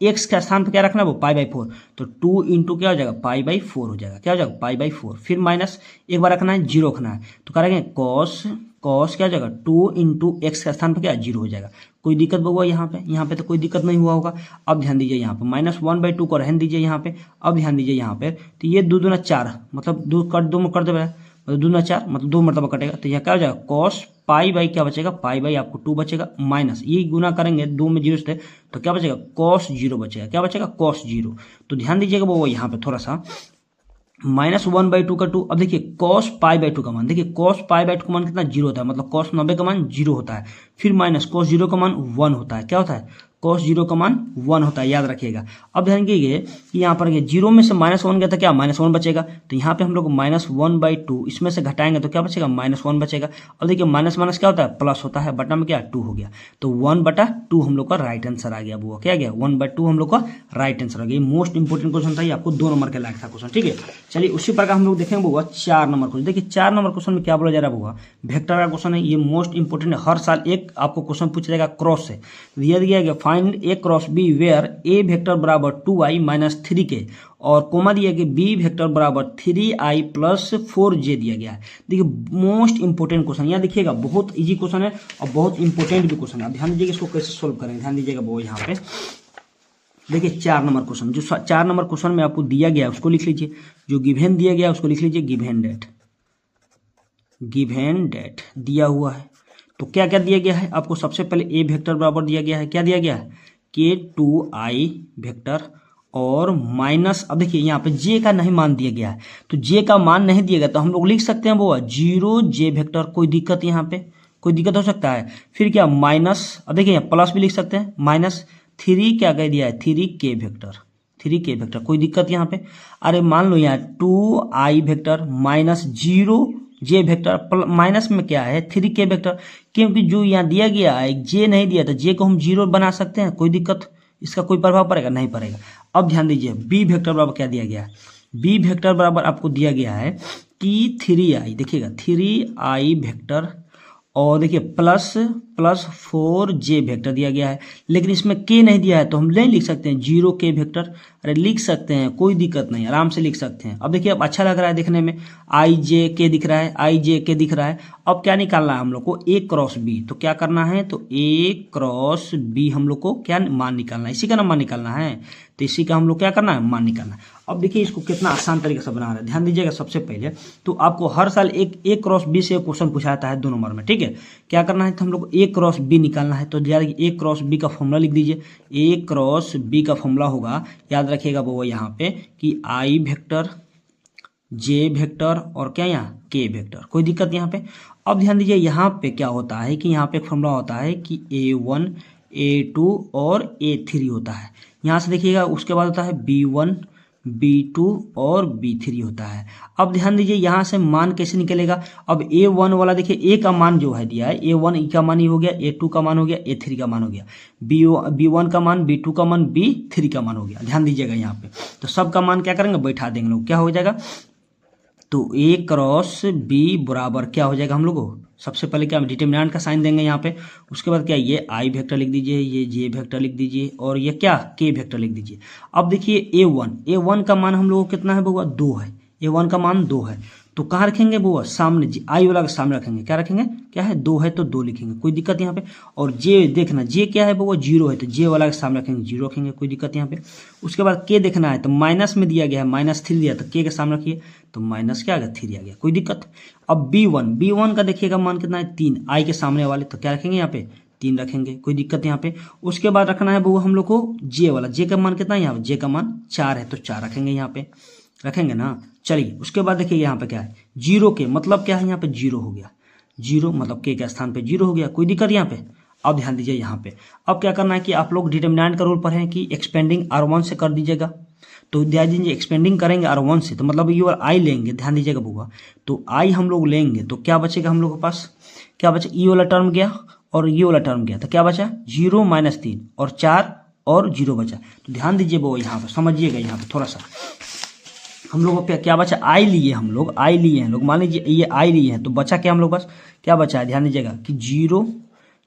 x के स्थान पर क्या रखना है वो π/4, तो 2 इंटू क्या हो जाएगा π/4 हो जाएगा, क्या हो जाएगा π/4, फिर माइनस एक बार रखना है 0 रखना है, तो करेंगे cos क्या हो जाएगा 2 इंटू एक्स के स्थान पर क्या 0 हो जाएगा, कोई दिक्कत हुआ यहाँ पे तो कोई दिक्कत नहीं हुआ होगा। अब ध्यान दीजिए यहाँ पे -1/2 को रहने दीजिए यहाँ पे। अब ध्यान दीजिए यहाँ पे, तो ये 2 दूना 4, मतलब 2 में कर दे, मतलब 2 दूना 4, मतलब 2 मरतबा कटेगा। तो यहाँ क्या हो जाएगा, cos पाई बाई क्या बचेगा, पाई बाई आपको 2 बचेगा, माइनस ये गुना करेंगे 2 में 0 से, तो क्या बचेगा, cos 0 बचेगा। क्या बचेगा, cos 0। तो ध्यान दीजिएगा वो यहाँ पे थोड़ा सा, -1/2 का 2। अब देखिए cos π/2 का मान, देखिए cos π/2 का मान कितना, 0 होता है, मतलब cos 90 का मान 0 होता है। फिर माइनस cos 0 का मान 1 होता है। क्या होता है, cos 0 का मान 1 होता है, याद रखिएगा। अब ध्यान कीजिए कि यहाँ पर 0 में से -1 गया था, क्या -1 बचेगा। तो यहाँ पे हम लोग -1/2 इसमें से घटाएंगे तो क्या बचेगा, -1 बचेगा। अब देखिए माइनस माइनस क्या होता है, प्लस होता है, बटा में क्या 2 हो गया। तो 1/2 हम लोग का राइट आंसर आ गया। वो क्या गया, 1/2 हम लोग का राइट आंसर आ गया। मोस्ट इंपोर्टेंट क्वेश्चन था, ये आपको 2 नंबर के लायक था क्वेश्चन, ठीक है। चलिए उसी प्रकार हम लोग देखेंगे बुआ 4 नंबर क्वेश्चन। देखिए 4 नंबर क्वेश्चन में क्या बोला जा रहा है बुआ, वेक्टर का क्वेश्चन है। ये मोस्ट इंपोर्टेंट है, हर साल एक आपको क्वेश्चन पूछा जाएगा क्रॉस से। दिया गया find A cross B where A vector बराबर 2i - 3k और कोमा दिया गया बी वेक्टर बराबर 3i + 4j दिया गया है। देखिए मोस्ट इंपोर्टेंट क्वेश्चन, यहाँ देखिएगा बहुत इजी क्वेश्चन है और बहुत इंपोर्टेंट भी क्वेश्चन है। ध्यान दीजिएगा इसको कैसे सोल्व करें, ध्यान दीजिएगा वो यहाँ पे देखिए 4 नंबर क्वेश्चन, जो 4 नंबर क्वेश्चन में आपको दिया गया है उसको लिख लीजिए, जो गिवन दिया गया है उसको लिख लीजिए, गिवन डेट दिया हुआ है। तो क्या क्या दिया गया है आपको, सबसे पहले ए वेक्टर बराबर दिया गया है, क्या दिया गया है, k2i वेक्टर और माइनस, अब देखिए यहाँ पे जे का नहीं मान दिया गया है, तो जे का मान नहीं दिया गया तो हम लोग लिख सकते हैं वो 0j वेक्टर, कोई दिक्कत यहाँ पे, कोई दिक्कत हो सकता है। फिर क्या माइनस, अब देखिए यहाँ प्लस भी लिख सकते हैं, -3 क्या कह दिया है, 3k वेक्टर, कोई दिक्कत यहाँ पे। अरे मान लो यहाँ 2i vector -0j vector, minus में क्या है 3k वेक्टर, क्योंकि जो यहाँ दिया गया है जे नहीं दिया था, जे को हम 0 बना सकते हैं, कोई दिक्कत, इसका कोई प्रभाव पड़ेगा, नहीं पड़ेगा। अब ध्यान दीजिए बी वेक्टर बराबर क्या दिया गया है, बी वेक्टर बराबर आपको दिया गया है कि 3i, देखिएगा 3i वेक्टर और देखिए प्लस 4j वेक्टर दिया गया है, लेकिन इसमें k नहीं दिया है तो हम नहीं लिख सकते हैं 0k वेक्टर। अरे लिख सकते हैं, कोई दिक्कत नहीं, आराम से लिख सकते हैं। अब देखिए अब अच्छा लग रहा है देखने में, ijk दिख रहा है, ijk दिख रहा है। अब क्या निकालना है हम लोग को, a क्रॉस b, तो क्या करना है, तो a क्रॉस b हम लोग को क्या मान निकालना है, इसी का ना मान निकालना है, तो इसी का हम लोग क्या करना है, मान निकालना है। अब देखिए इसको कितना आसान तरीके से बना रहे हैं, ध्यान दीजिएगा। सबसे पहले तो आपको हर साल एक a क्रॉस b से क्वेश्चन पूछा जाता है 2 नंबर में, ठीक है। क्या करना है, तो हम लोग a क्रॉस b निकालना है, तो a क्रॉस b का फॉर्मूला लिख दीजिए। a क्रॉस b का फॉर्मूला होगा, याद रखिएगा वो यहाँ पे, कि i वेक्टर, j वेक्टर और क्या यहाँ k वेक्टर, कोई दिक्कत यहाँ पे। अब ध्यान दीजिए यहाँ पे क्या होता है कि यहाँ पे एक फॉर्मूला होता है कि a1 a2 और a3 होता है। यहाँ से देखिएगा उसके बाद होता है b1 b2 और b3 होता है। अब ध्यान दीजिए यहाँ से मान कैसे निकलेगा, अब a1 वाला देखिए a का मान जो है दिया है, a1 का मान ही हो गया, a2 का मान हो गया, a3 का मान हो गया, b1 का मान, b2 का मान, b3 का मान हो गया। ध्यान दीजिएगा यहाँ पे, तो सब का मान क्या करेंगे, बैठा देंगे लोग, क्या हो जाएगा, तो a क्रॉस b बराबर क्या हो जाएगा हम लोग को, सबसे पहले क्या डिटरमिनेंट का साइन देंगे यहाँ पे, उसके बाद क्या ये i वेक्टर लिख दीजिए, ये j वेक्टर लिख दीजिए और ये क्या k वेक्टर लिख दीजिए। अब देखिए a1 का मान हम लोग को कितना है बुआ, 2 है, a1 का मान 2 है, तो कहाँ रखेंगे बुआ, सामने, i वाला के सामने रखेंगे, क्या रखेंगे, क्या है 2 है तो 2 लिखेंगे, कोई दिक्कत यहाँ पे। और j देखना, j क्या है बुआ, 0 है, तो j वाला के सामने रखेंगे, 0 रखेंगे, कोई दिक्कत यहाँ पे। उसके बाद k देखना है, तो माइनस में दिया गया है, -3 दिया, तो k के सामने रखिए, तो माइनस क्या आ गया, 3 आ गया, कोई दिक्कत। अब b1 का देखिएगा मान कितना है, 3, i के सामने वाले, तो क्या रखेंगे यहाँ पे, 3 रखेंगे, कोई दिक्कत यहाँ पे। उसके बाद रखना है वो हम लोग को j वाला, j का मान कितना है, यहाँ j का मान 4 है, तो 4 रखेंगे यहाँ पे, रखेंगे ना। चलिए उसके बाद देखिए यहाँ पे क्या है, 0k मतलब क्या है, यहाँ पे 0 हो गया, 0 मतलब k के स्थान पे 0 हो गया, कोई दिक्कत यहाँ पे। अब ध्यान दीजिए यहाँ पे, अब क्या करना है कि आप लोग डिटरमिनेंट का रूल पढ़े हैं कि एक्सपेंडिंग r1 से कर दीजिएगा, तो ध्यान दीजिए एक्सपेंडिंग करेंगे r1 से, तो मतलब ये और i लेंगे, ध्यान दीजिएगा बुआ, तो i हम लोग लेंगे तो क्या बचेगा हम लोग के पास, क्या बचा, ये वाला टर्म गया और ये वाला टर्म गया, तो क्या बचा 0 - 3 और 4 और 0 बचा। तो ध्यान दीजिए वो यहाँ पे समझिएगा, यहाँ पे थोड़ा सा हम लोगों पे क्या बचा, आई लिए हम लोग, आई लिए हैं लोग, मान लीजिए ये आई लिए हैं, तो बचा क्या हम लोग पास, क्या बचा है, ध्यान दीजिएगा कि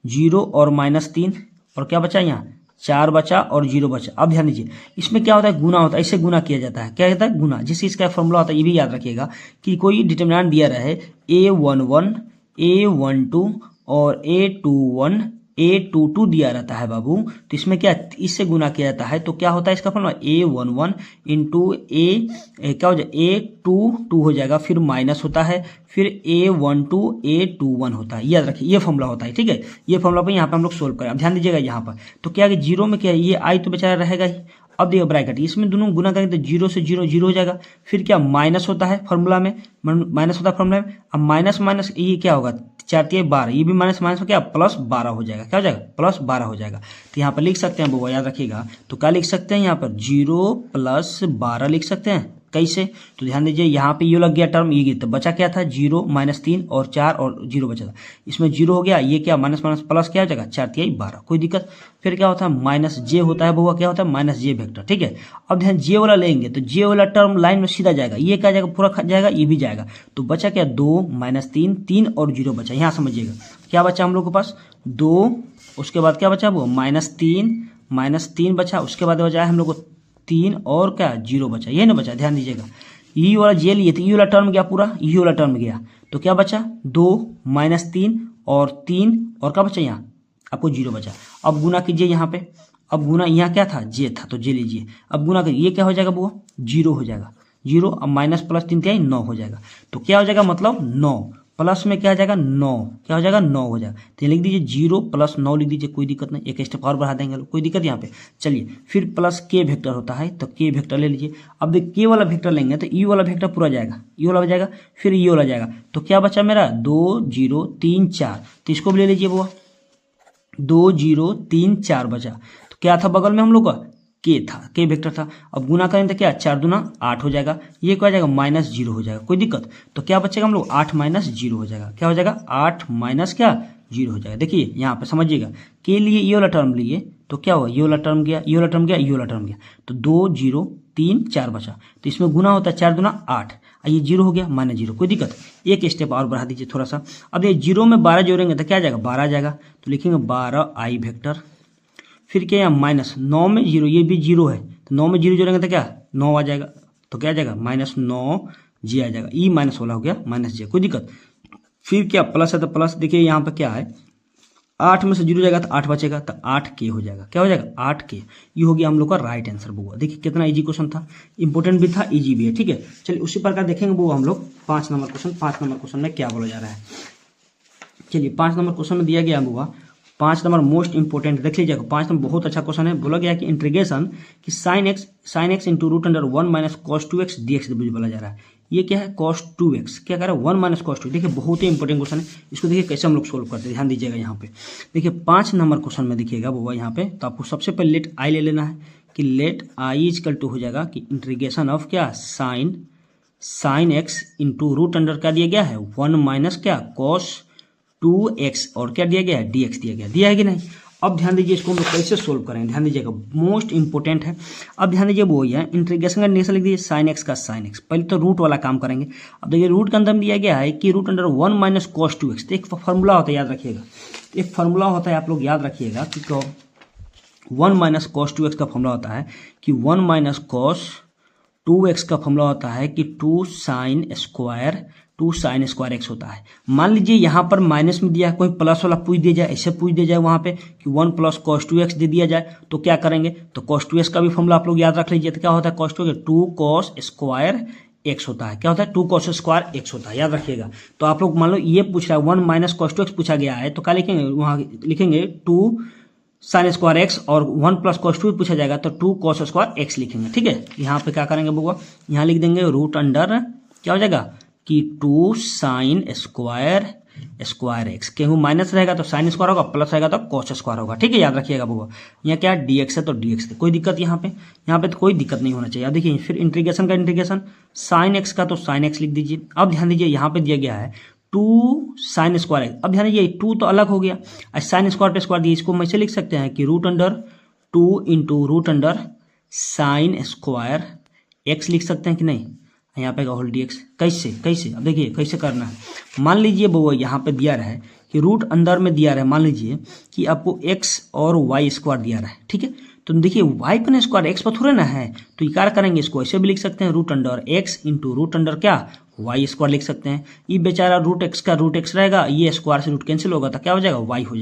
0 और -3 और क्या बचा यहाँ 4 बचा और 0 बचा। अब ध्यान दीजिए इसमें क्या होता है, गुना होता है, इससे गुना किया जाता है, क्या होता है गुना, जिससे इसका फॉर्मूला होता है, ये भी याद रखिएगा कि कोई डिटरमिनेंट दिया रहे a11 a12 और a21 A22 दिया रहता है बाबू, तो इसमें क्या इससे गुना किया जाता है, तो क्या होता है इसका फॉर्मूला A11 इंटू क्या हो जाएगा A22 हो जाएगा, फिर माइनस होता है, फिर A12 A21 होता है। याद रखिए ये फॉर्मूला होता है, ठीक है। ये फॉर्मूला पर यहाँ पे हम लोग सोल्व करें। अब ध्यान दीजिएगा यहाँ पर, तो क्या है जीरो में क्या है, ये आई तो बेचारा रहेगा ही। अब देखो ब्रैकेट, इसमें दोनों गुना करेंगे तो जीरो से जीरो जीरो हो जाएगा, फिर क्या माइनस होता है फॉर्मूला में, माइनस होता है फॉर्मूला में। अब माइनस माइनस ये क्या होगा, 4×3=12, ये भी माइनस माइनस हो क्या +12 हो जाएगा, क्या हो जाएगा +12 हो जाएगा। तो यहाँ पर लिख सकते हैं बुआ, याद रखिएगा, तो क्या लिख सकते हैं यहाँ पर 0 + 12 लिख सकते हैं। कैसे, तो ध्यान दीजिए यहाँ पे ये लग गया टर्म, ये तो बचा क्या था 0 -3 और 4 और 0 बचा था, इसमें 0 हो गया, ये क्या माइनस माइनस प्लस क्या हो जाएगा 4×3=12, कोई दिक्कत। फिर क्या होता है माइनस जे होता है बुआ, क्या होता है माइनस जे वेक्टर, ठीक है। अब ध्यान जे वाला लेंगे तो जे वाला टर्म लाइन में सीधा जाएगा, ये क्या जाएगा पूरा जाएगा, ये भी जाएगा, तो बचा क्या 2 -3, 3 और 0 बचा। यहाँ समझिएगा क्या बचा हम लोग के पास 2, उसके बाद क्या बचा वो -3 बचा, उसके बाद बचा है हम लोग को 3 और क्या 0 बचा, ये ना बचा। ध्यान दीजिएगा ई वाला जे लिए तो ई वाला टर्म गया पूरा, ई वाला टर्म गया, तो क्या बचा 2 -3 और 3 और क्या बचा यहाँ आपको 0 बचा। अब गुना कीजिए यहाँ पे, अब गुना यहाँ क्या था जे था, तो जे लीजिए, अब गुना कीजिए, ये क्या हो जाएगा वो 0 हो जाएगा, 0, अब माइनस प्लस 3 क्या 9 हो जाएगा, तो क्या हो जाएगा मतलब 9 प्लस में क्या आ जाएगा 9, क्या हो जाएगा 9 हो जाएगा। तो लिख दीजिए 0 + 9 लिख दीजिए, कोई दिक्कत नहीं, एक स्टेप और बढ़ा देंगे, कोई दिक्कत यहाँ पे। चलिए फिर प्लस के वेक्टर होता है, तो के वेक्टर ले लीजिए। अब देख के वाला वेक्टर लेंगे तो ई वाला वेक्टर पूरा जाएगा, ई वाला जाएगा, फिर ये वाला जाएगा, तो क्या बचा मेरा 2 0 3 4, तो इसको भी ले लीजिए बुआ, 2 0 3 4 बचा। तो क्या था बगल में हम लोग का के था, के वेक्टर था। अब गुना करें तो क्या 4 दूना 8 हो जाएगा, ये क्या हो जाएगा -0 हो जाएगा, कोई दिक्कत। तो क्या बचेगा हम लोग 8 -0 हो जाएगा, क्या हो जाएगा 8 माइनस क्या 0 हो जाएगा। देखिए यहाँ पे समझिएगा, के लिए ये वाला टर्म लिए तो क्या हुआ, ये वाला टर्म गया, ये वाला टर्म गया, ये वाला टर्म गया, तो 2 0 3 4 बचा, तो इसमें गुना होता है 4 दूना 8, ये 0 हो गया -0, कोई दिक्कत। एक स्टेप और बढ़ा दीजिए थोड़ा सा। अब ये 0 में 12 जोड़ेंगे तो क्या जाएगा 12 आ जाएगा, तो लिखेंगे 12 आई वेक्टर, फिर क्या यहाँ माइनस 9 में 0, ये भी 0 है, तो 9 में 0 जोड़ेंगे तो क्या 9 आ जाएगा, तो क्या आ जाएगा -9 जे आ जाएगा, ई माइनस वाला हो गया -जे, कोई दिक्कत। फिर क्या प्लस है तो प्लस, देखिए यहाँ पे क्या है 8 में से 0 जाएगा तो 8 बचेगा, तो 8 के हो जाएगा, क्या हो जाएगा 8 के। ये हो गया हम लोग का राइट आंसर बुआ। देखिए कितना इजी क्वेश्चन था, इंपॉर्टेंट भी था, इजी भी है, ठीक है। चलिए उसी प्रकार देखेंगे बुआ हम लोग 5 नंबर क्वेश्चन। 5 नंबर क्वेश्चन में क्या बोला जा रहा है, चलिए 5 नंबर क्वेश्चन में दिया गया बुआ, 5 नंबर मोस्ट इंपोर्टेंट देख लीजिएगा। 5 नंबर बहुत अच्छा क्वेश्चन है। बोला गया कि इंटीग्रेशन कि sin x into √1 - cos 2x dx बोला जा रहा है। ये क्या है cos 2x, क्या कह रहा है 1 - cos 2। देखिए बहुत ही इंपॉर्टेंट क्वेश्चन है, इसको देखिए कैसे हम लोग सोल्व करते हैं, ध्यान दीजिएगा यहाँ पे। देखिए 5 नंबर क्वेश्चन में देखिएगा वो यहाँ पे, तो आपको सबसे पहले लेट आई ले लेना है कि लेट आई = हो जाएगा कि इंटीग्रेशन ऑफ क्या sin x इंटू √ क्या दिया गया है 1 - क्या cos 2x और क्या दिया गया है dx दिया है कि नहीं। अब ध्यान दीजिए इसको हम लोग कैसे सोल्व करेंगे, ध्यान दीजिएगा मोस्ट इंपोर्टेंट है। अब ध्यान दीजिए वो है इंटीग्रेशन का इंटीग्रेशन लिख दीजिए sin x का sin x, पहले तो रूट वाला काम करेंगे। अब देखिए रूट के अंदर दिया गया है कि √1 - cos 2x, तो एक फार्मूला होता है याद रखिएगा, एक फार्मूला होता है आप लोग याद रखिएगा कि 1 - cos 2x का फार्मूला होता है कि 1 - cos 2x का फार्मूला होता है कि 2 sin स्क्वायर x होता है। मान लीजिए यहाँ पर माइनस में दिया है, कोई प्लस वाला पूछ दिया जाए, ऐसे पूछ दिया जाए वहाँ पे कि 1 + cos 2x दे दिया जाए, तो क्या करेंगे, तो cos 2x का भी फॉर्मूला आप लोग याद रख लीजिए। तो क्या होता है cos 2x 2 cos square x होता है, क्या होता है 2 cos स्क्वायर x होता है, याद रखिएगा। तो आप लोग मान लो ये पूछ रहा है 1 - cos 2x पूछा गया है, तो क्या लिखेंगे वहाँ लिखेंगे 2 sin स्क्वायर x और 1 + cos 2 पूछा जाएगा तो 2 cos स्क्वायर x लिखेंगे, ठीक है। यहाँ पे क्या करेंगे बुआ, यहाँ लिख देंगे √ क्या हो जाएगा कि 2 sin स्क्वायर x, क्योंकि माइनस रहेगा तो sin स्क्वायर होगा, प्लस रहेगा तो cos स्क्वायर होगा, ठीक है, याद रखिएगा बुआ। यहाँ क्या dx है तो dx है, कोई दिक्कत यहाँ पे तो कोई दिक्कत नहीं होना चाहिए। अब देखिए फिर इंटीग्रेशन का इंटीग्रेशन sin x का तो sin x लिख दीजिए। अब ध्यान दीजिए यहाँ पे दिया गया है 2 sin स्क्वायर x, अब ध्यान दीजिए 2 तो अलग हो गया, sin स्क्वायर पे स्क्वायर दिए, इसको हम ऐसे लिख सकते हैं कि √2 इंटू √ sin स्क्वायर x लिख सकते हैं कि नहीं, यहाँ पे होल dx। कैसे अब देखिए कैसे करना है। मान लीजिए वो यहाँ पे दिया रहा है कि रूट अंदर में दिया रहा है, मान लीजिए कि आपको x और y स्क्वायर दिया रहा है, ठीक है। तो देखिए y का स्क्वायर x पर थोड़े ना है, तो ये क्या करेंगे, इसको ऐसे भी लिख सकते हैं √x इंटू √ क्या y स्क्वायर लिख सकते हैं। ये बेचारा √x का √x रहेगा, ये स्क्वायर से रूट कैंसिल होगा तो क्या हो जाएगा y हो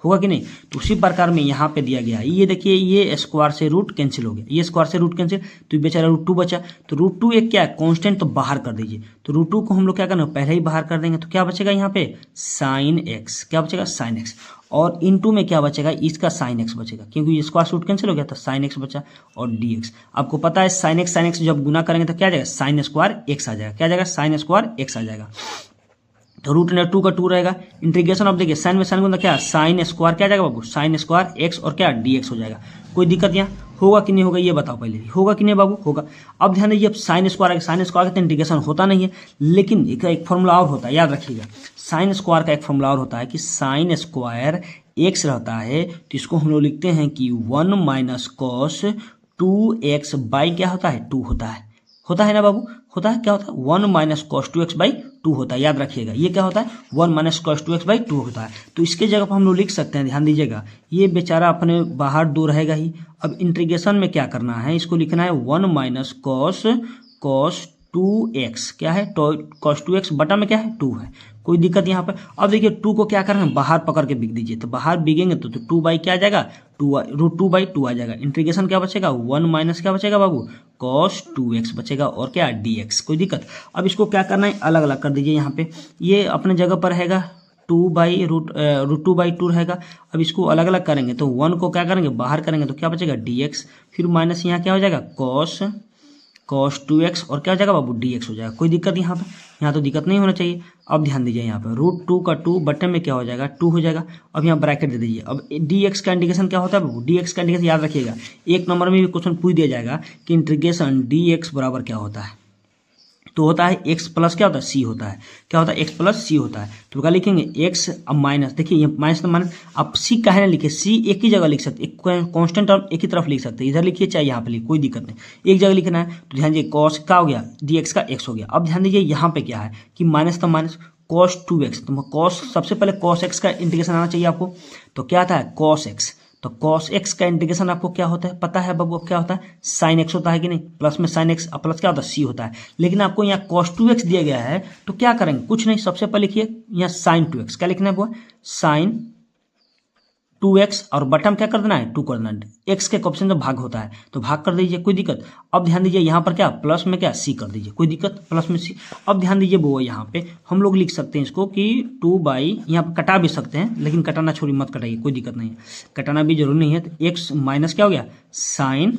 होगा कि नहीं। तो उसी प्रकार में यहाँ पे दिया गया है, ये देखिए ये स्क्वायर से रूट कैंसिल हो गया, ये स्क्वायर से रूट कैंसिल, तो बेचारा √2 बचा। तो √2 एक क्या है कांस्टेंट, तो बाहर कर दीजिए। तो √2 को हम लोग क्या करना पहले ही बाहर कर देंगे, तो क्या बचेगा यहाँ पे sin x, क्या बचेगा sin x, और इनटू में क्या बचेगा इसका sin x बचेगा, क्योंकि स्क्वायर रूट कैंसिल हो गया तो sin x बचा, और dx आपको पता है sin x जब गुना करेंगे तो क्या आ जाएगा sin स्क्वायर x आ जाएगा, क्या आ जाएगा sin स्क्वायर x आ जाएगा। तो √2 का 2 रहेगा, इंटीग्रेशन ऑफ देखिए साइन में साइन गुना क्या साइन स्क्वायर क्या आ जाएगा बाबू साइन स्क्वायर x और क्या dx हो जाएगा। कोई दिक्कत यहाँ होगा कि नहीं होगा ये बताओ पहले, होगा कि नहीं बाबू होगा। अब ध्यान दीजिए, अब साइन स्क्वायर का इंटीग्रेशन होता नहीं है, लेकिन एक फॉर्मूला और होता है, याद रखिएगा। साइन स्क्वायर का एक फॉर्मूला और होता है कि साइन स्क्वायर x रहता है, तो इसको हम लोग लिखते हैं कि 1 माइनस कॉस 2x बाई क्या होता है 2 होता है ना बाबू, होता है क्या होता है 1 माइनस कॉस 2x बाई 2 होता है, याद रखिएगा ये क्या होता है 1 माइनस कॉस 2x बाई 2 होता है। तो इसके जगह पर हम लोग लिख सकते हैं, ध्यान दीजिएगा, ये बेचारा अपने बाहर 2 रहेगा ही। अब इंटीग्रेशन में क्या करना है, इसको लिखना है 1 माइनस कॉस 2x, क्या है कॉस 2x बटा में क्या है 2 है, कोई दिक्कत यहाँ पे। अब देखिए 2 को क्या करना है बाहर पकड़ के बिग दीजिए, तो बाहर बिगेंगे तो 2 बाई क्या आ जाएगा √2 बाई 2 आ जाएगा। इंटीग्रेशन क्या बचेगा 1 माइनस क्या बचेगा बाबू cos 2x बचेगा, और क्या dx, कोई दिक्कत। अब इसको क्या करना है अलग अलग कर दीजिए, यहाँ पे ये अपने जगह पर रहेगा 2 बाई √2 बाई 2 रहेगा। अब इसको अलग अलग करेंगे तो 1 को क्या करेंगे बाहर करेंगे तो क्या बचेगा dx, फिर माइनस यहाँ क्या हो जाएगा cos 2x और क्या हो जाएगा बाबू dx हो जाएगा, कोई दिक्कत यहाँ पे, यहाँ तो दिक्कत नहीं होना चाहिए। अब ध्यान दीजिए यहाँ पे √2 का 2 बटे में क्या हो जाएगा 2 हो जाएगा। अब यहाँ ब्रैकेट दे दीजिए। अब dx का इंटीग्रेशन क्या होता है बाबू, dx का इंटीग्रेशन याद रखिएगा, एक नंबर में भी क्वेश्चन पूछ दिया जाएगा कि इंटीग्रेशन dx बराबर क्या होता है, तो होता है x प्लस क्या होता है c होता है, क्या होता है x प्लस c होता है। तो क्या लिखेंगे x, अब माइनस, देखिए ये माइनस तो माइनस, आप c काहे ना लिखे, c एक ही जगह लिख सकते, एक कांस्टेंट टर्म एक ही तरफ लिख सकते हैं, इधर लिखिए चाहे यहाँ पे लिखिए, कोई दिक्कत नहीं, एक जगह लिखना है। तो ध्यान दीजिए cos का हो गया dx का x हो गया। अब ध्यान दीजिए यहाँ पे क्या है कि माइनस तो माइनस cos 2x, तो cos सबसे पहले cos x का इंटीग्रेशन आना चाहिए आपको, तो क्या आता है cos x, तो cos x का इंटीग्रेशन आपको क्या होता है पता है बाबू, क्या होता है sin x होता है कि नहीं, प्लस में sin x प्लस क्या होता है c होता है। लेकिन आपको यहाँ cos 2x दिया गया है तो क्या करेंगे, कुछ नहीं, सबसे पहले लिखिए यहाँ sin 2x, क्या लिखना है वो sin 2x और बटम क्या कर देना है 2 कर देना है, x के ऑप्शन में भाग होता है तो भाग कर दीजिए, कोई दिक्कत। अब ध्यान दीजिए यहाँ पर क्या प्लस में क्या c कर दीजिए, कोई दिक्कत, प्लस में c। अब ध्यान दीजिए वो यहाँ पे हम लोग लिख सकते हैं इसको कि 2 बाई, यहाँ पर कटा भी सकते हैं लेकिन कटाना छोड़ी मत कटाइए, कोई दिक्कत नहीं है, कटाना भी जरूरी नहीं है। तो x माइनस क्या हो गया साइन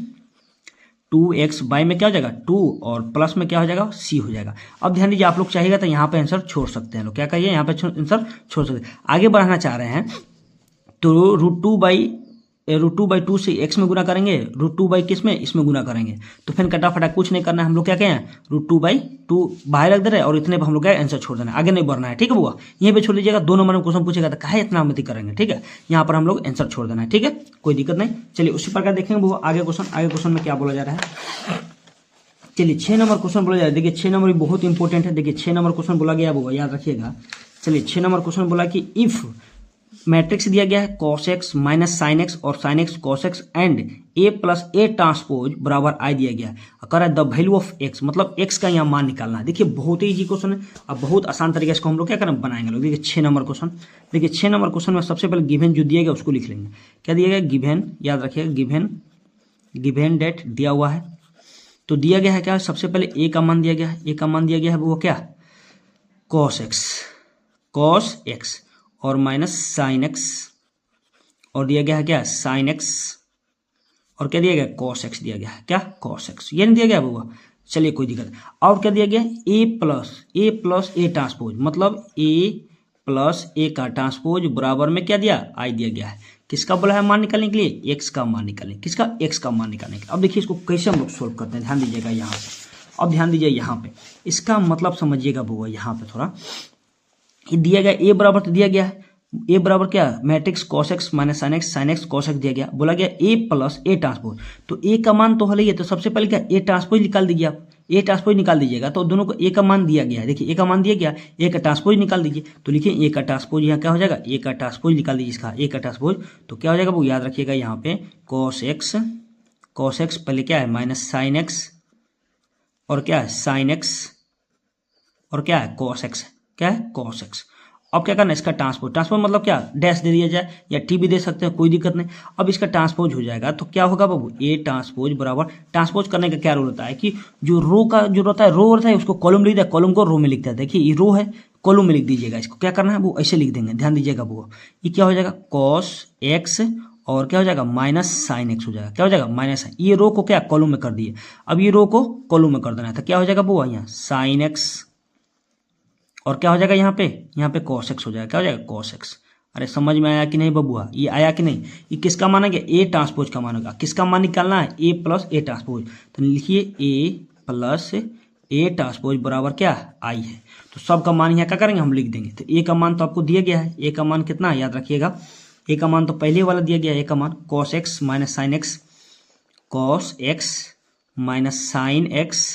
2x बाई में क्या हो जाएगा 2 और प्लस में क्या हो जाएगा c हो जाएगा। अब ध्यान दीजिए आप लोग चाहिएगा तो यहाँ पे आंसर छोड़ सकते हैं, लोग क्या कहिए यहाँ पे आंसर छोड़ सकते हैं। आगे बढ़ाना चाह रहे हैं तो √2 बाई 2 से x में गुना करेंगे, √2 बाई किस में इसमें गुना करेंगे, तो फिर कटा कुछ नहीं करना है, हम लोग क्या कहें √2 बाई 2 बाहर रख दे रहे और इतने पर हम लोग क्या आंसर छोड़ देना है, आगे नहीं बढ़ना है, ठीक है बुआ, यहीं पे छोड़ दीजिएगा। 2 नंबर में क्वेश्चन पूछेगा तो काहे इतना मत करेंगे, ठीक है, यहाँ पर हम लोग आंसर छोड़ देना है, ठीक है, कोई दिक्कत नहीं। चलिए उसी प्रकार देखेंगे बुआ आगे क्वेश्चन में क्या बोला जा रहा है। चलिए 6 नंबर क्वेश्चन बोला जा रहा है, देखिए 6 नंबर भी बहुत इंपॉर्टेंट है, देखिए 6 नंबर क्वेश्चन बोला गया बुआ याद रखिएगा। चलिए 6 नंबर क्वेश्चन बोला कि इफ मैट्रिक्स दिया गया है cos x minus sine x और sine x cos x and a plus A transpose बराबर i दिया गया है, कर द वैल्यू ऑफ x, मतलब x का यहाँ मान निकालना है। देखिए बहुत ही इजी क्वेश्चन है, अब बहुत आसान तरीके से हम लोग क्या करें बनाएंगे लोग। देखिए 6 नंबर क्वेश्चन, देखिए 6 नंबर क्वेश्चन में सबसे पहले गिवन जो दिया गया उसको लिख लेंगे, क्या दिया गया गिवन, याद रखिएगा गिवन डेट दिया हुआ है, तो दिया गया है क्या, सबसे पहले a का मान दिया गया है, a का मान दिया गया है वो क्या cos x और माइनस साइन एक्स और दिया गया है क्या साइन एक्स और क्या दिया गया cos x दिया गया है, क्या cos x, ये नहीं दिया गया बाबू। चलिए कोई दिक्कत, और क्या दिया गया a प्लस ए ट्रांसपोज, मतलब a प्लस ए का ट्रांसपोज बराबर में क्या दिया i दिया गया है। किसका बोला है मान निकालने के लिए, x का मान निकालने, किसका x का मान निकालने के। अब देखिए इसको कैसे हम लोग सोल्व करते हैं, ध्यान दीजिएगा यहाँ पे। अब ध्यान दीजिए यहाँ पे इसका मतलब समझिएगा बुआ, यहाँ पे थोड़ा दिया गया a बराबर तो दिया गया है, a बराबर क्या matrix cos x minus sine x cos x दिया गया, बोला गया a प्लस ए ट्रांसपोज, तो a का मान तो है ही है, तो सबसे पहले क्या a ट्रांसपोज निकाल दीजिए आप, a ट्रांसपोज निकाल दीजिएगा, तो दोनों को a का मान दिया गया है, देखिए a का मान दिया गया, a का ट्रांसपोज निकाल दीजिए, तो लिखिए a का ट्रांसपोज यहाँ क्या हो जाएगा, a का ट्रांसपोज निकाल दीजिए इसका, a का ट्रांसपोज तो क्या हो जाएगा वो याद रखिएगा यहाँ पे cos x पहले क्या है माइनस साइन एक्स और क्या है साइन एक्स और क्या है cos x, क्या है cos x। अब क्या करना है, इसका ट्रांसपोज। ट्रांसपोज मतलब क्या, डैश दे दिया जाए या टी भी दे सकते हैं, कोई दिक्कत नहीं। अब इसका ट्रांसपोज हो जाएगा तो क्या होगा बाबू, ए ट्रांसपोज बराबर, ट्रांसपोज करने का क्या रूल होता है कि जो रो का जो होता है, रो होता है उसको कॉलम लिख दिया, कॉलम को रो में लिखता है। देखिए ये रो है, कॉलम में लिख दीजिएगा। इसको क्या करना है वो ऐसे लिख देंगे, ध्यान दीजिएगा वो। ये क्या हो जाएगा, कॉस एक्स और क्या हो जाएगा, माइनस साइन एक्स हो जाएगा। क्या हो जाएगा, माइनस साइन। ये रो को क्या कॉलम में कर दिए, अब ये रो को कॉलम में कर देना है तो क्या हो जाएगा वो, यहाँ साइन एक्स और क्या हो जाएगा यहाँ पे कॉस एक्स हो जाएगा। क्या हो जाएगा, कॉस एक्स। अरे समझ में आया कि नहीं बबुआ, ये आया कि नहीं। ये किसका मान है, ए ट्रांसपोज का मान होगा। किसका मान निकालना है, ए प्लस ए ट्रांसपोज। तो लिखिए ए प्लस ए ट्रांसपोज बराबर क्या, आई है। तो सब का मान यहाँ क्या करेंगे, हम लिख देंगे। तो ए का मान तो आपको दिया गया है, ए का मान कितना है याद रखिएगा। ए का मान तो पहले वाला दिया गया है, ए का मान cos x minus sine x, cos x minus sine x.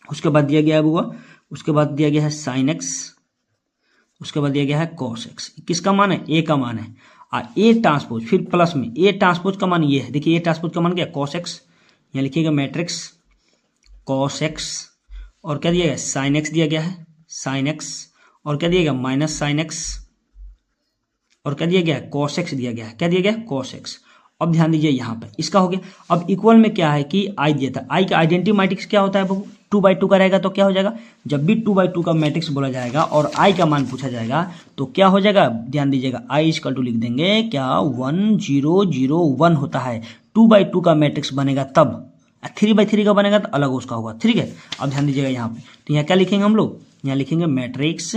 उसके बाद दिया गया है बुआ, उसके बाद दिया गया है साइन एक्स, उसके बाद दिया गया है कॉस एक्स। किसका मान है, ए का मान है। और ए ट्रांसपोज फिर प्लस में ए ट्रांसपोज का मान ये है। देखिए ए ट्रांसपोज का मान क्या, कॉस एक्स, यहाँ लिखिएगा मैट्रिक्स कॉस एक्स और क्या दिया गया, साइन एक्स दिया गया है, साइन एक्स और क्या दिया गया, माइनस साइन एक्स और क्या दिया गया है, कॉस एक्स दिया गया है। क्या दिया गया है, कॉस एक्स। अब ध्यान दीजिए यहाँ पे इसका हो गया। अब इक्वल में क्या है कि आई दिया था, आई का आइडेंटिटी मैट्रिक्स क्या होता है बाबू, 2/2 का रहेगा। तो क्या हो जाएगा, जब भी 2/2 का मैट्रिक्स बोला जाएगा और आई का मान पूछा जाएगा तो क्या हो जाएगा, ध्यान दीजिएगा, आई इक्वल टू लिख देंगे क्या, 1 0 0 1 होता है। 2/2 का मैट्रिक्स बनेगा तब, 3/3 का बनेगा तो अलग उसका होगा, ठीक है। अब ध्यान दीजिएगा यहाँ पे, तो यहाँ क्या लिखेंगे हम लोग, यहाँ लिखेंगे मैट्रिक्स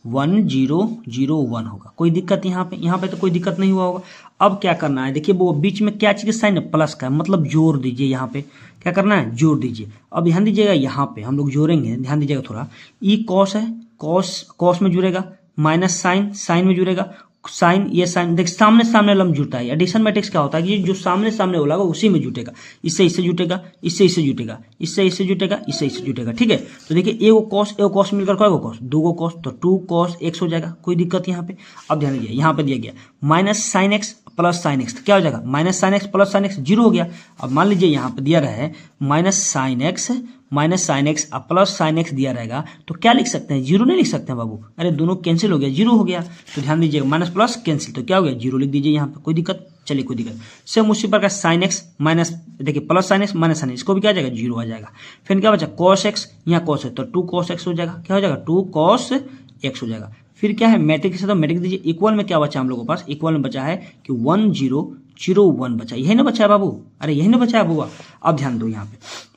1 0 0 1 होगा। कोई दिक्कत यहाँ पे तो कोई दिक्कत नहीं हुआ होगा। अब क्या करना है, देखिए वो बीच में क्या चीज़ का साइन है, प्लस का, मतलब जोड़ दीजिए। यहाँ पे क्या करना है, जोड़ दीजिए। अब ध्यान दीजिएगा यहाँ पे हम लोग जोड़ेंगे, ध्यान दीजिएगा थोड़ा। ई कॉस है, कॉस में जुड़ेगा, माइनस साइन में जुड़ेगा, साइन ये साइन, देख सामने सामने वाला में जुड़ता है। एडिशन मैट्रिक्स क्या होता है कि जो सामने सामने वाला होगा उसी में जुटेगा, इससे इससे जुटेगा, इससे इससे जुटेगा, इससे इससे जुटेगा, इससे इससे जुटेगा, ठीक है। तो देखिए एगो कॉस मिलकर कौन कॉस, 2 कॉस, तो 2 कॉस एक्स हो जाएगा, कोई दिक्कत यहाँ पे। अब ध्यान दीजिए यहाँ पे दिया गया minus sine x plus sine x, तो क्या हो जाएगा, minus sine x plus sine x 0 हो गया। अब मान लीजिए यहाँ पे दिया रहा है माइनस साइन एक्स और प्लस साइन एक्स दिया रहेगा तो क्या लिख सकते हैं, 0 नहीं लिख सकते हैं बाबू। अरे दोनों कैंसिल हो गया, 0 हो गया। तो ध्यान दीजिएगा माइनस प्लस कैंसिल, तो क्या हो गया, 0 लिख दीजिए यहाँ पे, कोई दिक्कत, चलिए कोई दिक्कत। सेम उसी प्रकार साइन एक्स माइनस, देखिए plus sine x minus sine, इसको भी क्या आ जाएगा, 0 आ जाएगा। फिर क्या बचा, कॉस एक्स, यहाँ कॉस है तो 2 कॉस एक्स हो जाएगा। क्या हो जाएगा, 2 कॉस एक्स हो जाएगा। फिर क्या है मैट्रिक्स है तो मैट्रिक्स दीजिए। इक्वल में क्या बचा हम लोगों के पास, इक्वल में बचा है कि 1 0 0 1 बचा, यही ना बचा है बाबू, अरे यही ना बचा है बुआ। अब ध्यान दो यहाँ पे,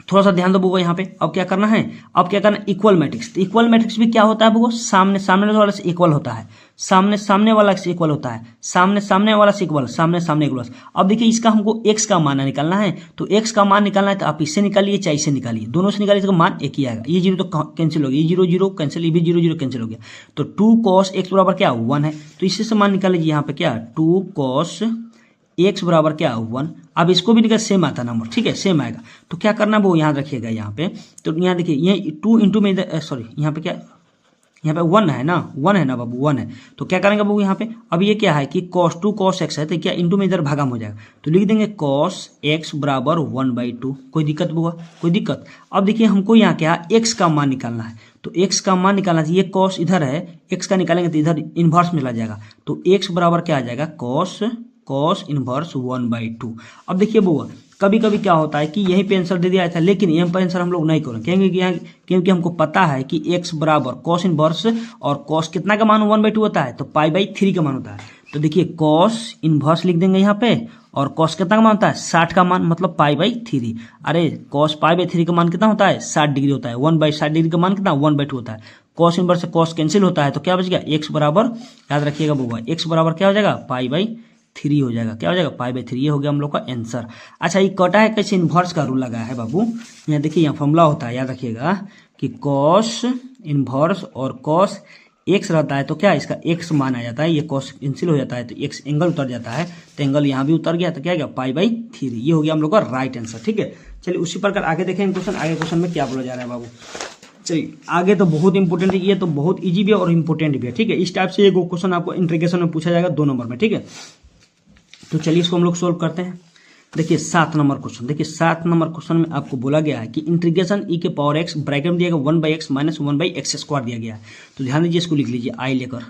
थोड़ा सा ध्यान दो बुआ यहाँ पे। अब क्या करना है, अब क्या करना है, इक्वल मैट्रिक्स। तो इक्वल मैट्रिक्स भी क्या होता है बुआ, सामने सामने वाला से इक्वल होता है, सामने सामने वाला से इक्वल होता है, सामने सामने वाला से इक्वल, सामने सामने इक्वल। अब देखिए इसका हमको x का मान निकालना है, तो x का मान निकालना है तो आप इससे निकालिए चाहे इससे निकालिए, दोनों से निकालिए तो मान एक ही आएगा। ये 0 तो कैंसिल हो गया, ये 0 0 कैंसिल, ये भी 0 0 कैंसिल हो गया। तो 2 cos x बराबर क्या, 1 है। तो इससे मान निकाल लीजिए यहाँ पे क्या, 2 cos x बराबर क्या, 1। अब इसको भी निकल सेम आता नंबर, ठीक है, सेम आएगा। तो क्या करना वो याद रखिएगा यहाँ पे। तो यहाँ देखिए ये 2 इंटू में इधर, सॉरी यहाँ पे क्या, यहाँ पे 1 है ना, 1 है ना बाबू, 1 है। तो क्या करेंगे बाबू यहाँ पे, अब ये क्या है कि cos 2 cos x है तो क्या इंटू में इधर भागम हो जाएगा, तो लिख देंगे cos x बराबर 1/2। कोई दिक्कत हुआ, कोई दिक्कत। अब देखिए हमको यहाँ क्या x का मान निकालना है, तो x का मान निकालना चाहिए, ये cos इधर है, x का निकालेंगे तो इधर इन्वर्स में चला जाएगा। तो x बराबर क्या आ जाएगा, cos इनवर्स 1/2। अब देखिए बुआ कभी कभी क्या होता है कि यहीं पे आंसर दे दिया था, लेकिन यहाँ पर आंसर हम लोग नहीं करेंगे, क्योंकि हमको पता है कि x बराबर cos इनवर्स, और cos कितना का मान 1/2 होता है, तो π/3 का मान होता है। तो देखिए cos इनवर्स लिख देंगे यहाँ पे, और cos कितना का मान होता है, 60 का मान, मतलब π/3। अरे cos π/3 का मान कितना होता है, 60 डिग्री होता है। 1/60 डिग्री का मान कितना, 1/2 होता है। cos इनवर्स से cos कैंसिल होता है, तो क्या बच गया, x बराबर, याद रखिएगा बुआ, x बराबर क्या हो जाएगा, π/3 हो जाएगा। क्या हो जाएगा, π/3। ये हो गया हम लोग का आंसर। अच्छा ये कटा है कैसे, इन्वर्स का रूल लगा है बाबू। यहाँ देखिए यहाँ फॉर्मूला होता है, याद रखिएगा कि cos इन्वर्स और cos x रहता है तो क्या इसका x मान आ जाता है, ये cos कैंसिल हो जाता है तो x एंगल उतर जाता है, तो एंगल यहाँ भी उतर गया, तो क्या गया, π/3। ये हो गया हम लोग का राइट आंसर, ठीक है। चलिए उसी प्रकार आगे देखेंगे क्वेश्चन, आगे क्वेश्चन में क्या बोला जा रहा है बाबू। चलिए आगे तो बहुत इंपॉर्टेंट है, ये तो बहुत इजी भी है और इंपॉर्टेंट भी है, ठीक है। इस टाइप से एक क्वेश्चन आपको इंट्रीगेशन में पूछा जाएगा 2 नंबर में, ठीक है। तो चलिए इसको हम लोग सोल्व करते हैं। देखिए 7 नंबर क्वेश्चन, देखिए 7 नंबर क्वेश्चन में आपको बोला गया है कि इंटीग्रेशन ई के पावर एक्स ब्रैकेट में दिया गया 1/x माइनस 1/x स्क्वायर दिया गया है। तो ध्यान दीजिए, इसको लिख लीजिए आई लेकर।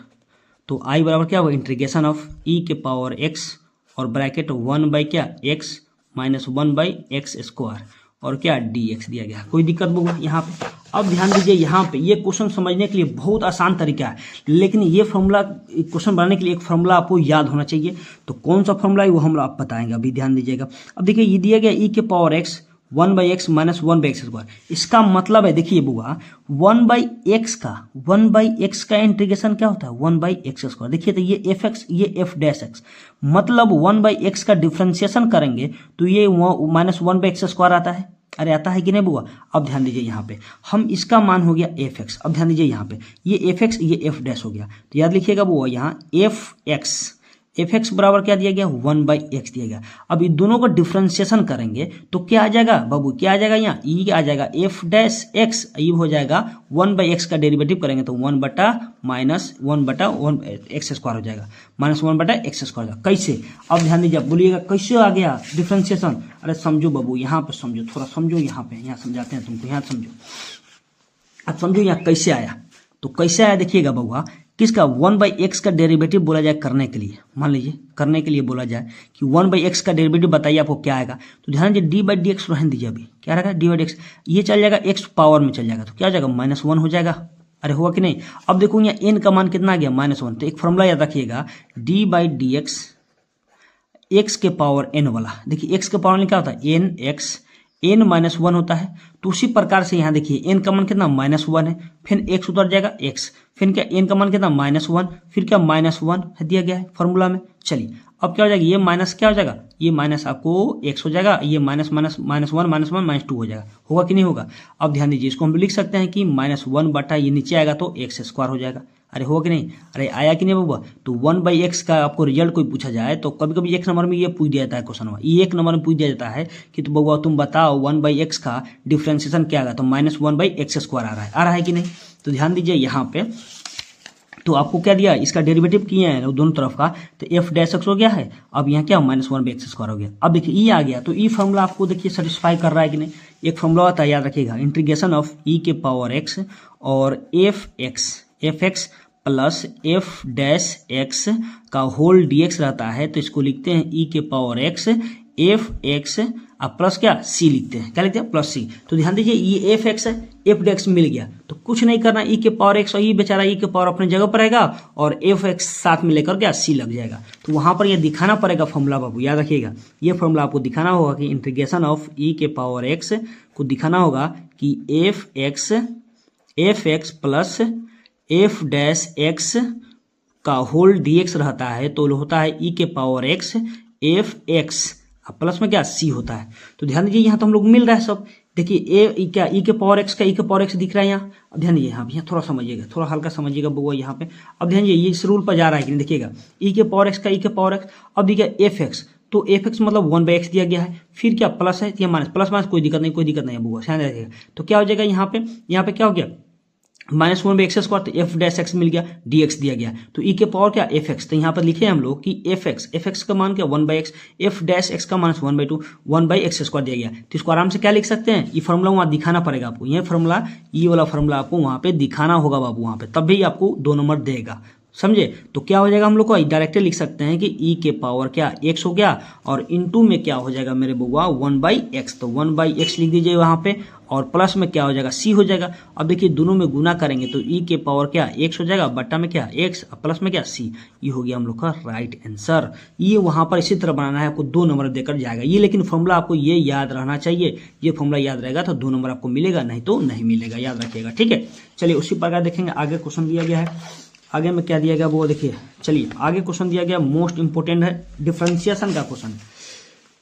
तो आई बराबर क्या होगा, इंटीग्रेशन ऑफ ई के पावर एक्स और bracket 1/x minus 1/x square और क्या dx दिया गया। कोई दिक्कत होगा यहाँ पे। अब ध्यान दीजिए, यहाँ पे ये क्वेश्चन समझने के लिए बहुत आसान तरीका है, लेकिन ये फॉर्मूला क्वेश्चन बनाने के लिए एक फॉर्मूला आपको याद होना चाहिए। तो कौन सा फॉर्मूला है वो हम आप बताएंगे, अभी ध्यान दीजिएगा। अब देखिए ये दिया गया ई के power x 1/x minus 1/x square. इसका मतलब है, देखिए बुआ 1/x का इंटीग्रेशन क्या होता है 1/x स्क्वायर। देखिए तो ये एफ एक्स ये एफ डैश एक्स, मतलब 1/x का डिफ्रेंसिएशन करेंगे तो ये माइनस 1/x स्क्वायर आता है। अरे आता है कि नहीं बुआ। अब ध्यान दीजिए यहाँ पे हम इसका मान हो गया एफ एक्स। अब ध्यान दीजिए यहाँ पे ये एफ एक्स ये एफ डैश हो गया। तो याद लिखिएगा बुआ यहाँ एफ एक्स बराबर क्या दिया गया 1/x दिया गया। अब इन दोनों को डिफ्रेंशिएशन करेंगे तो क्या आ जाएगा बाबू, क्या आ जाएगा यहाँ ई आ जाएगा एफ डैश एक्स, ये हो जाएगा 1/x का डेरिवेटिव करेंगे तो 1/(1/(1)x स्क्वायर हो जाएगा, माइनस 1/x स्क्वायर। कैसे, अब ध्यान दीजिए, बोलिएगा कैसे आ गया डिफ्रेंशिएशन। अरे समझो बाबू, यहाँ पे समझो, थोड़ा समझो, यहाँ पे यहाँ समझाते हैं तुमको, यहाँ समझो। अब समझो यहाँ कैसे आया। तो कैसे आया देखिएगा बउआ, किसका 1/x का डेरिवेटिव बोला जाए करने के लिए, मान लीजिए करने के लिए बोला जाए कि 1/x का डेरिवेटिव बताइए आपको क्या आएगा। तो ध्यान दीजिए d/dx रहने दीजिए, अभी क्या रहेगा d/dx, ये चल जाएगा x पावर में चल जाएगा तो क्या हो जाएगा -1 हो जाएगा। अरे हुआ कि नहीं। अब देखो यहाँ n का मान कितना आ गया -1। तो एक फॉर्मूला याद रखिएगा d/dx x के पावर n वाला। देखिए x के पावर में क्या होता है nx, n -1 होता है। तो उसी प्रकार से यहाँ देखिए n का मान कितना -1 है, फिर x उतर जाएगा x, फिर क्या n का मान कितना -1, फिर क्या -1 दिया गया है फॉर्मूला में। चलिए अब क्या हो जाएगा, ये माइनस क्या हो जाएगा, ये माइनस आपको x हो जाएगा, ये माइनस माइनस -1 -2 हो जाएगा। होगा कि नहीं होगा। अब ध्यान दीजिए, इसको हम लिख सकते हैं कि -1 बटा ये नीचे आएगा तो x स्क्वायर हो जाएगा। अरे होगा कि नहीं, अरे आया कि नहीं बउआ। तो 1/x का आपको रिजल्ट कोई पूछा जाए तो कभी कभी एक नंबर में ये पूछ दिया जाता है क्वेश्चन, ये एक नंबर में पूछ दिया जाता है कि तो बउआ तुम बताओ 1/x का डिफ्रेंशिएशन क्या आएगा, तो -1/x स्क्वायर आ रहा है कि नहीं। तो ध्यान दीजिए यहाँ पे, तो आपको क्या दिया, इसका डेरिवेटिव किए हैं दोनों तरफ का, तो एफ डैश एक्स हो गया है। अब यहाँ क्या -1/x स्क्वायर हो गया। अब देखिए ई आ गया, तो ई फॉर्मूला आपको देखिए सेटिस्फाई कर रहा है कि नहीं। एक फॉर्मूला होता है, याद रखिएगा, इंटीग्रेशन ऑफ ई के पावर एक्स और F x plus F dash x का होल dx रहता है। तो इसको लिखते हैं ई के power x F x plus क्या सी लिखते हैं, क्या लिखते हैं प्लस सी। तो ध्यान दीजिए ये एफ एक्स है, एफ डैश मिल गया तो कुछ नहीं करना, ई के पावर एक्स और ई बेचारा ई के पावर अपने जगह पर रहेगा और एफ एक्स साथ में लेकर क्या सी लग जाएगा। तो वहां पर ये दिखाना पड़ेगा फॉर्मूला बाबू, याद रखिएगा ये फॉर्मूला आपको दिखाना होगा कि इंटीग्रेशन ऑफ ई के पावर एक्स को दिखाना होगा कि F x plus F dash x का होल dx रहता है तो होता है ई के power x F x plus में क्या सी होता है। तो ध्यान दीजिए यहाँ तो हम लोग मिल रहा है सब। देखिए ए क्या ई के पावर एक्स का ई के पावर एक्स दिख रहा है यहाँ। अब ध्यान दीजिए यहाँ थोड़ा समझिएगा, थोड़ा हल्का समझिएगा बउआ यहाँ पे। अब ध्यान दीजिए ये इस रूल पर जा रहा है कि नहीं, देखिएगा ई के पावर एक्स का ई के पावर एक्स। अब देखिए एफ एक्स, तो एफ एक्स मतलब 1/x दिया गया है, फिर क्या प्लस है या माइनस, प्लस माइनस कोई दिक्कत नहीं है बउआ, ध्यान रखिएगा। तो क्या हो जाएगा यहाँ पे क्या हो गया -1/x स्क्वायर, तो एफ डैश एक्स मिल गया, dx दिया गया। तो ई के पावर क्या एफ एक्स, तो यहाँ पर लिखे हम लोग कि एफ एक्स का मान क्या 1/x, एफ डैश एक्स का माइनस 1/2 1/x स्क्वायर दिया गया। तो इसको आराम से क्या लिख सकते हैं, ये फॉर्मूला वहाँ दिखाना पड़ेगा आपको, ये फॉर्मूला ये वाला फॉर्मूला आपको वहाँ पे दिखाना होगा बाबू वहाँ पे, तब भी आपको 2 नंबर देगा, समझे। तो क्या हो जाएगा हम लोग को डायरेक्टली लिख सकते हैं कि ई के पावर क्या x हो गया और इनटू में क्या हो जाएगा मेरे बउआ 1/x, तो 1/x लिख दीजिए वहाँ पे और प्लस में क्या हो जाएगा c हो जाएगा। अब देखिए दोनों में गुना करेंगे तो ई के पावर क्या x हो जाएगा, बट्टा में क्या x प्लस में क्या c, ये हो गया हम लोग का राइट आंसर। ये वहाँ पर इसी तरह बनाना है, आपको 2 नंबर देकर जाएगा ये, लेकिन फॉर्मूला आपको ये याद रहना चाहिए। ये फॉर्मूला याद रहेगा तो 2 नंबर आपको मिलेगा, नहीं तो नहीं मिलेगा, याद रखिएगा, ठीक है। चलिए उसी प्रकार देखेंगे आगे क्वेश्चन दिया गया है। आगे में क्या दिया गया वो देखिए, चलिए आगे क्वेश्चन दिया गया मोस्ट इंपोर्टेंट है, डिफरेंशिएशन का क्वेश्चन।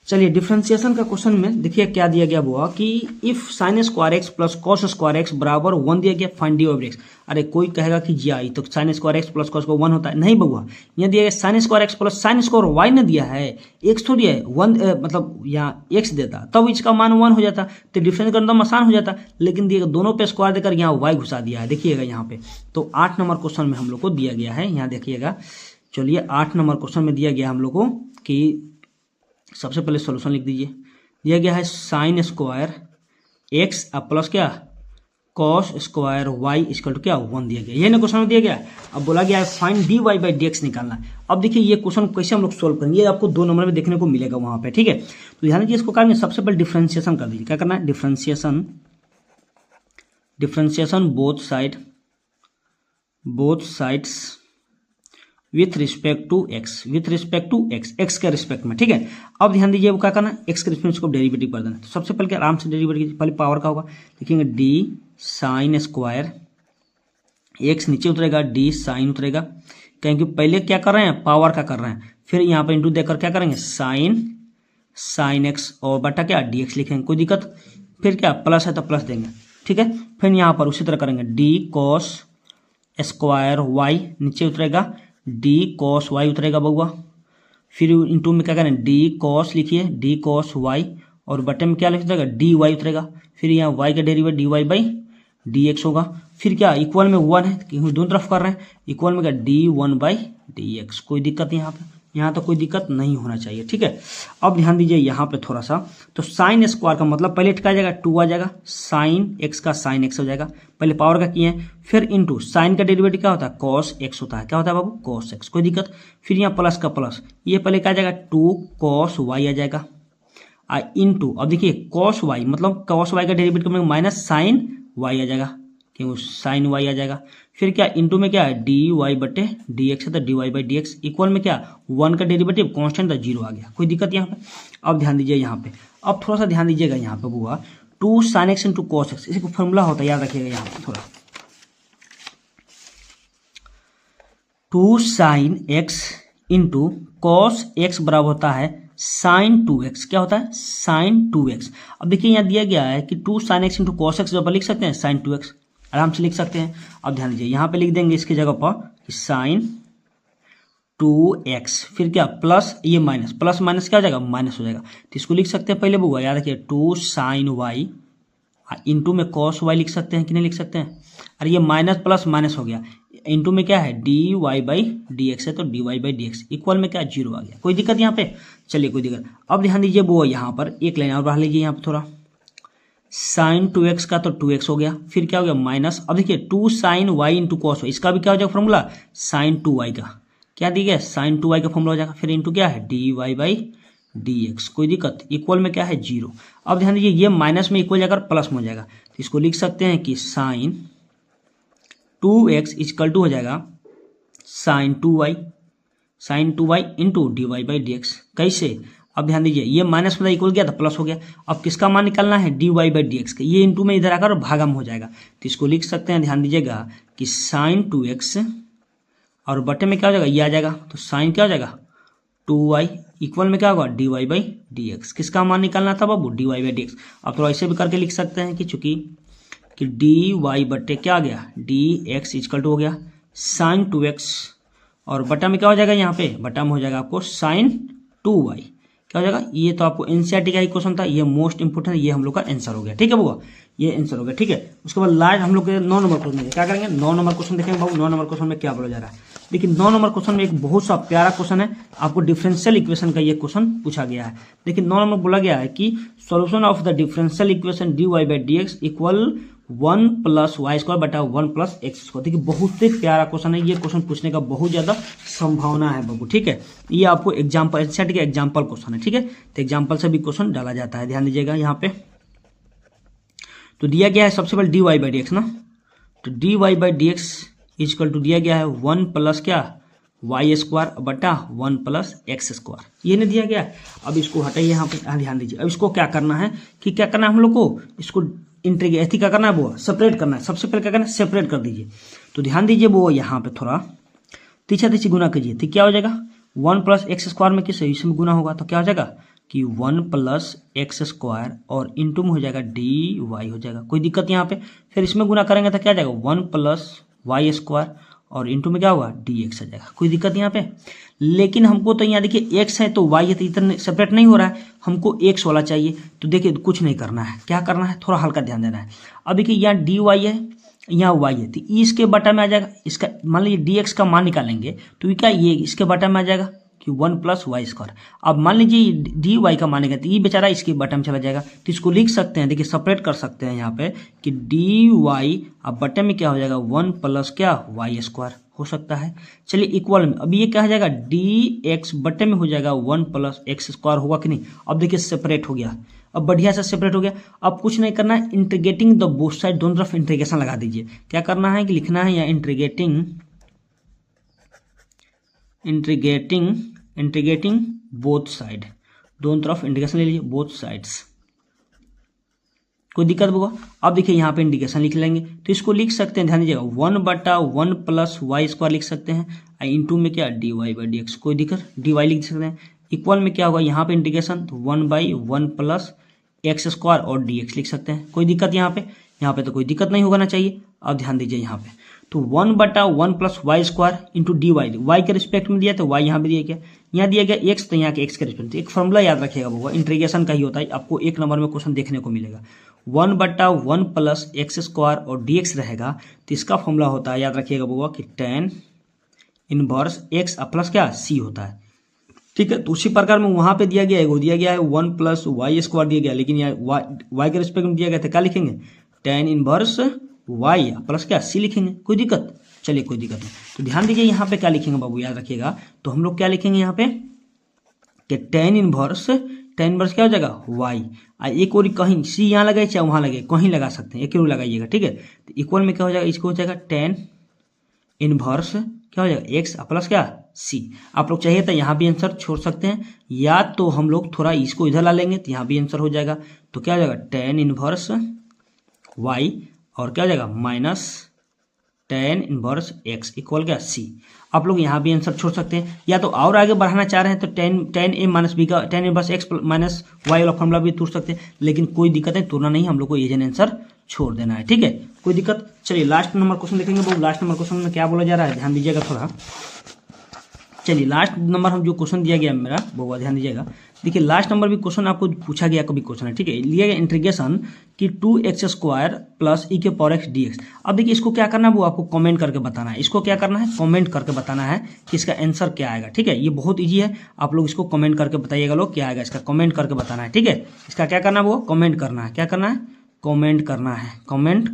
चलिए डिफरेंशिएशन का क्वेश्चन में देखिए क्या दिया गया वो कि if sign square x plus cos square x बराबर 1 दिया गया, फाइंड डी ऑफ एक्स। अरे कोई कहेगा कि जी आई तो sine square x plus cos को 1 होता है, नहीं बउआ, यहाँ दिया गया sine square x plus sine square y ने दिया है, एक्स थोड़ी है 1 मतलब यहाँ एक्स देता तब इसका मान 1 हो जाता, तो डिफरेंस करना आसान हो जाता, लेकिन दिएगा दोनों पे स्क्वायर देकर यहाँ वाई घुसा दिया है, देखिएगा यहाँ पे। तो 8 नंबर क्वेश्चन में हम लोग को दिया गया है, यहाँ देखिएगा। चलिए 8 नंबर क्वेश्चन में दिया गया हम लोग को कि सबसे पहले सोल्यूशन लिख दीजिए। दिया गया है साइन स्क्वायर एक्स अब प्लस क्या cos square y equal to क्या 1 दिया गया। ये ना क्वेश्चन में दिया गया। अब बोला गया है find d Y by D x निकालना। अब देखिए ये क्वेश्चन कैसे हम लोग सोल्व करेंगे, ये आपको 2 नंबर में देखने को मिलेगा वहां पे, ठीक है। तो ध्यान दीजिए, इसको करेंगे सबसे पहले डिफ्रेंशिएशन कर दीजिए। क्या करना है, differentiation both sides with respect to x, x के रिस्पेक्ट में, ठीक है। अब ध्यान दीजिए वो क्या करना है, एक्स के रिस्पेक्ट को डेरिवेटिव कर देना। तो सबसे पहले आराम से डेरिवेटिव कीजिए। पहले पावर का होगा, लिखेंगे डी साइन स्क्वायर, एक्स नीचे उतरेगा, डी साइन उतरेगा, क्योंकि पहले क्या कर रहे हैं पावर का कर रहे हैं, फिर यहाँ पे इंटू देकर क्या करेंगे साइन एक्स और बटा क्या डी एक्स लिखेंगे, कोई दिक्कत। फिर क्या प्लस है तो प्लस देंगे, ठीक है। फिर यहाँ पर उसी तरह करेंगे डी कॉस स्क्वायर वाई नीचे उतरेगा, डी कॉस वाई उतरेगा बउआ। फिर इंटू में क्या करें डी कॉस लिखिए, डी कॉस वाई और बटे में क्या लिख जाएगा डी वाई उतरेगा। फिर यहाँ वाई का derivative d Y by D x होगा। फिर क्या इक्वल में 1 है क्योंकि दोनों तरफ कर रहे हैं, इक्वल में क्या डी 1 बाई डी एक्स। कोई दिक्कत यहाँ पे, यहाँ तो कोई दिक्कत नहीं होना चाहिए, ठीक है। अब ध्यान दीजिए यहाँ पे थोड़ा सा, तो साइन स्क्वायर का मतलब पहले क्या आ जाएगा 2 आ जाएगा, साइन एक्स का साइन एक्स हो जाएगा, पहले पावर का किए हैं। फिर इंटू साइन का डेरिवेटिव क्या होता है कॉस एक्स होता है, क्या होता है बाबू कॉस एक्स, कोई दिक्कत। फिर यहाँ प्लस का प्लस, ये पहले क्या आ जाएगा 2 कॉस वाई आ जाएगा इंटू, अब देखिए कॉस वाई मतलब कॉस वाई का डेरिवेटिव में माइनस साइन वाई आ जाएगा, क्यों साइन वाई आ जाएगा। फिर क्या इंटू में क्या है डी वाई बटे डी एक्स है तो d Y by D x, equal में क्या 1 का डेरिवेटिव कांस्टेंट था 0 आ गया, कोई दिक्कत यहाँ पे। अब ध्यान दीजिए यहाँ पे, अब थोड़ा सा ध्यान दीजिएगा यहाँ पे बुआ 2 sine x into cos x, इसको फॉर्मूला होता है याद रखिएगा यहाँ पे थोड़ा, 2 sine x into cos x बराबर होता है साइन 2x, क्या होता है साइन 2x। अब देखिए यहाँ दिया गया है कि 2 sine x into cos x जब लिख सकते हैं साइन 2x, आराम से लिख सकते हैं। अब ध्यान दीजिए यहाँ पे लिख देंगे इसकी जगह पर कि साइन 2x, फिर क्या प्लस ये माइनस, प्लस माइनस क्या हो जाएगा माइनस हो जाएगा, तो इसको लिख सकते हैं पहले बुआ याद रखिए 2 साइन वाई इंटू में कॉस वाई लिख सकते हैं कि नहीं लिख सकते हैं। अरे ये माइनस प्लस माइनस हो गया, इंटू में क्या है d Y by D x है तो d Y by D x, equal में क्या 0 आ गया, कोई दिक्कत यहाँ पे, चलिए कोई दिक्कत। अब ध्यान दीजिए वो यहाँ पर एक लाइन और बढ़ा लीजिए यहाँ पर थोड़ा, साइन 2x का तो 2x हो गया, फिर क्या हो गया माइनस। अब देखिए 2 sine y into cos y, इसका भी क्या हो जाएगा फॉर्मूला साइन 2y का, क्या दिया गया साइन 2y का फॉर्मूला हो जाएगा। फिर इंटू क्या है d Y by D x, कोई दिक्कत, इक्वल में क्या है 0। अब ध्यान दीजिए ये माइनस में इक्वल जाकर प्लस में हो जाएगा, तो इसको लिख सकते हैं कि साइन 2x इक्वल टू हो जाएगा sine 2y into d Y by D x. कैसे, अब ध्यान दीजिए ये माइनस में इक्वल गया था प्लस हो गया, अब किसका मान निकालना है d Y by D x का, ये इंटू में इधर आकर भागम हो जाएगा, तो इसको लिख सकते हैं ध्यान दीजिएगा कि साइन 2x और बटे में क्या हो जाएगा ये आ जाएगा, तो साइन क्या हो जाएगा 2y इक्वल में क्या होगा D Y by D X. किसका मान निकालना था बाबू D Y by D X. अब तो ऐसे भी करके लिख सकते हैं कि चूंकि कि डी वाई बटे क्या आ गया डी एक्स इक्वल टू हो गया साइन 2x और बटा में क्या हो जाएगा यहाँ पे बटा में हो जाएगा आपको साइन 2y, क्या हो जाएगा, ये तो आपको एनसीईआरटी का ही क्वेश्चन था, ये मोस्ट इंपोर्टेंट, ये हम लोग का आंसर हो गया, ठीक है बुआ, ये आंसर हो गया, ठीक है। उसके बाद लास्ट हम लोग 9 नंबर क्वेश्चन क्या करेंगे, 9 नंबर क्वेश्चन देखेंगे बाबू। 9 नंबर क्वेश्चन में क्या बोला जा रहा है, देखिए 9 नंबर क्वेश्चन में एक बहुत सा प्यारा क्वेश्चन है, आपको डिफरेंशियल इक्वेशन का ये क्वेश्चन पूछा गया है। देखिए 9 नंबर बोला गया है कि solution of the differential equation d Y by D x equal 1 plus y square बटा 1 प्लस एक्स स्क्वायर। देखिए बहुत ही प्यारा क्वेश्चन है, ये क्वेश्चन पूछने का बहुत ज्यादा संभावना है बाबू, ठीक है। ये आपको एग्जाम्पल एनसीईआरटी का एग्जाम्पल क्वेश्चन है, ठीक है, तो एग्जाम्पल से भी क्वेश्चन डाला जाता है, ध्यान दीजिएगा यहाँ पे। तो दिया गया है सबसे पहले d Y by D x ना, तो d Y by D x equal to दिया गया है 1 प्लस क्या वाई स्क्वायर बटा 1 प्लस एक्स स्क्वायर, ये नहीं दिया गया। अब इसको हटाइए यहाँ पे, ध्यान दीजिए। अब इसको क्या करना है कि क्या करना है हम लोग को, इसको इंटीग्रेट क्या करना है वो सेपरेट करना है। सबसे पहले क्या करना है सेपरेट कर दीजिए, तो ध्यान दीजिए वो यहाँ पे थोड़ा तीछा तीछी गुना कीजिए, तो क्या हो जाएगा 1 प्लस एक्स स्क्वायर में किस इसमें गुना होगा, तो क्या हो जाएगा कि 1 प्लस एक्स स्क्वायर और इंटू में हो जाएगा डी वाई हो जाएगा, कोई दिक्कत यहाँ पे। फिर इसमें गुना करेंगे तो क्या आ जाएगा 1 प्लस वाई स्क्वायर और इंटू में क्या होगा डी एक्स आ जाएगा, कोई दिक्कत यहाँ पे। लेकिन हमको तो यहाँ देखिए एक्स है तो वाई है, तो इतना सेपरेट नहीं हो रहा है, हमको एक्स वाला चाहिए। तो देखिए कुछ नहीं करना है, क्या करना है थोड़ा हल्का ध्यान देना है। अब देखिए यहाँ डी वाई है यहाँ वाई है, तो इसके बटा में आ जाएगा, इसका मान लीजिए डी एक्स का मान निकालेंगे तो क्या ये इसके बटा में आ जाएगा, कि 1 प्लस वाई स्क्वायर। अब मान लीजिए डी वाई का मानेगा तो ये बेचारा इसके बटे में चला जाएगा, तो इसको लिख सकते हैं, देखिए सेपरेट कर सकते हैं यहाँ पे कि डी वाई, अब बटे में क्या हो जाएगा 1 प्लस क्या वाई स्क्वायर हो सकता है। चलिए इक्वल में अब ये क्या हो जाएगा डी एक्स बटे में हो जाएगा 1 प्लस एक्स स्क्वायर होगा कि नहीं। अब देखिए सेपरेट हो गया, अब बढ़िया से सेपरेट हो गया। अब कुछ नहीं करना है, इंटीग्रेटिंग द बोथ साइड, दोनों तरफ इंटीग्रेशन लगा दीजिए। क्या करना है कि लिखना है या इंटीग्रेटिंग बोथ साइड, दोनों तरफ इंटीग्रेशन ले लीजिए बोथ साइड्स। कोई दिक्कत होगा। अब देखिए यहाँ पे इंटीग्रेशन लिख लेंगे, तो इसको लिख सकते हैं, ध्यान दीजिएगा 1/1 प्लस वाई स्क्वायर लिख सकते हैं, इंटू में क्या d Y by D x, कोई दिक्कत, डी वाई लिख सकते हैं। इक्वल में क्या होगा यहाँ पे इंटीग्रेशन, तो 1/1 प्लस एक्स स्क्वायर और डी एक्स लिख सकते हैं, कोई दिक्कत यहाँ पे तो कोई दिक्कत नहीं होना चाहिए। अब ध्यान दीजिए यहाँ पे, तो 1/1 plus y square into d y के रिस्पेक्ट में दिया, तो वाई यहाँ पे दिया गया, यहाँ दिया गया एक्स, तो यहाँ के एक्स के रिस्पेक्ट। एक फॉर्मूला याद रखिएगा वो इंटीग्रेशन का ही होता है, आपको 1 नंबर में क्वेश्चन देखने को मिलेगा। 1/1 प्लस एक्स स्क्वायर और डी एक्स रहेगा, तो इसका फॉर्मूला होता है, याद रखिएगा वो कि tan इनवर्स एक्स प्लस क्या सी होता है, ठीक है। तो उसी प्रकार में वहां पे दिया गया है, वो दिया गया है 1 प्लस वाई स्क्वायर दिया गया, लेकिन यहाँ वाई के रिस्पेक्ट में दिया गया था, क्या लिखेंगे tan इनवर्स वाई प्लस क्या सी लिखेंगे, कोई दिक्कत, चलिए कोई दिक्कत नहीं। तो ध्यान दीजिए यहाँ पे क्या लिखेंगे बाबू, याद रखिएगा, तो हम लोग क्या लिखेंगे यहाँ पे कि tan इनवर्स क्या हो जाएगा वाई, एक और कहीं सी यहाँ लगाए चाहे वहां लगे, कहीं लगा सकते हैं, एक और लगाइएगा, ठीक है। तो इक्वल में क्या हो जाएगा, इसको हो जाएगा tan इनवर्स क्या हो जाएगा एक्स प्लस क्या सी। आप लोग चाहिए तो यहाँ भी आंसर छोड़ सकते हैं, या तो हम लोग थोड़ा इसको इधर ला लेंगे तो यहाँ भी आंसर हो जाएगा। तो क्या हो जाएगा tan इनवर्स वाई और क्या हो जाएगा minus tan inverse x equal क्या सी। आप लोग यहाँ भी आंसर छोड़ सकते हैं, या तो और आगे बढ़ाना चाह रहे हैं तो tan ए माइनस बी का tan inverse x minus y वाला फॉर्मूला भी तोड़ सकते हैं, लेकिन कोई दिक्कत नहीं, तोड़ना नहीं, हम लोग को ये आंसर छोड़ देना है, ठीक है, कोई दिक्कत। चलिए लास्ट नंबर क्वेश्चन देखेंगे, वो लास्ट नंबर क्वेश्चन में क्या बोला जा रहा है, ध्यान दीजिएगा थोड़ा। चलिए लास्ट नंबर हम जो क्वेश्चन दिया गया मेरा वो ध्यान दीजिएगा। देखिए लास्ट नंबर भी क्वेश्चन आपको पूछा गया कभी क्वेश्चन है, ठीक है, लिया गया इंटीग्रेशन कि 2x स्क्वायर प्लस e के पावर x dx। अब देखिए इसको क्या करना है, वो आपको कमेंट करके बताना है, इसको क्या करना है कमेंट करके बताना है कि इसका आंसर क्या आएगा, ठीक है। ये बहुत ईजी है, आप लोग इसको कमेंट करके बताइएगा, लोग क्या आएगा इसका कमेंट करके बताना है, ठीक है। इसका क्या करना है, वो कमेंट करना है, क्या करना है कमेंट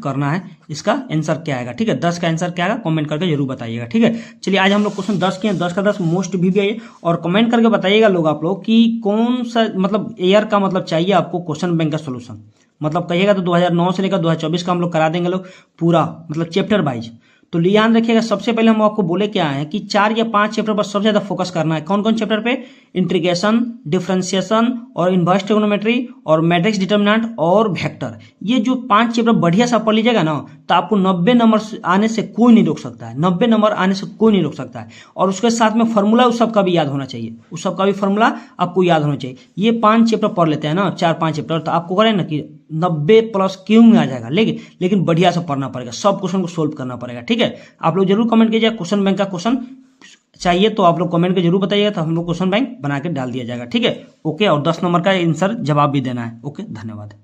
करना है इसका आंसर क्या आएगा, ठीक है। 10 का आंसर क्या आएगा कमेंट करके जरूर बताइएगा, ठीक है। चलिए आज हम लोग क्वेश्चन 10 किए, 10 का 10 मोस्ट VBI, और कमेंट करके बताइएगा लोग आप लोग कि कौन सा मतलब ईयर का मतलब चाहिए आपको क्वेश्चन बैंक का सोल्यूशन, मतलब कहिएगा तो 2009 से लेकर 2024 का हम लोग करा देंगे लोग पूरा, मतलब चैप्टर वाइज। तो ध्यान रखिएगा, सबसे पहले हम आपको बोले क्या है कि 4 या 5 चैप्टर पर सबसे ज्यादा फोकस करना है। कौन कौन चैप्टर पे, इंटीग्रेशन, डिफरेंशिएशन और इनवर्स ट्रिग्नोमेट्री और मैट्रिक्स डिटर्मिनेंट और वेक्टर। ये जो 5 चैप्टर बढ़िया सा पढ़ लीजिएगा ना, तो आपको 90 नंबर आने से कोई नहीं रोक सकता है, 90 नंबर आने से कोई नहीं रोक सकता है। और उसके साथ में फॉर्मूला उस सब का भी याद होना चाहिए, उस सब का भी फॉर्मूला आपको याद होना चाहिए। ये 5 चैप्टर पढ़ लेते हैं ना, 4-5 चैप्टर, तो आपको करें ना कि 90 प्लस क्यों में आ जाएगा, लेकिन बढ़िया से पढ़ना पड़ेगा, सब क्वेश्चन को सोल्व करना पड़ेगा, ठीक है। आप लोग जरूर कमेंट कीजिए क्वेश्चन बैंक का क्वेश्चन चाहिए तो आप लोग कमेंट के जरूर बताइएगा, तो हम लोग क्वेश्चन बैंक बना के डाल दिया जाएगा, ठीक है। ओके, और 10 नंबर का आंसर जवाब भी देना है। ओके, धन्यवाद।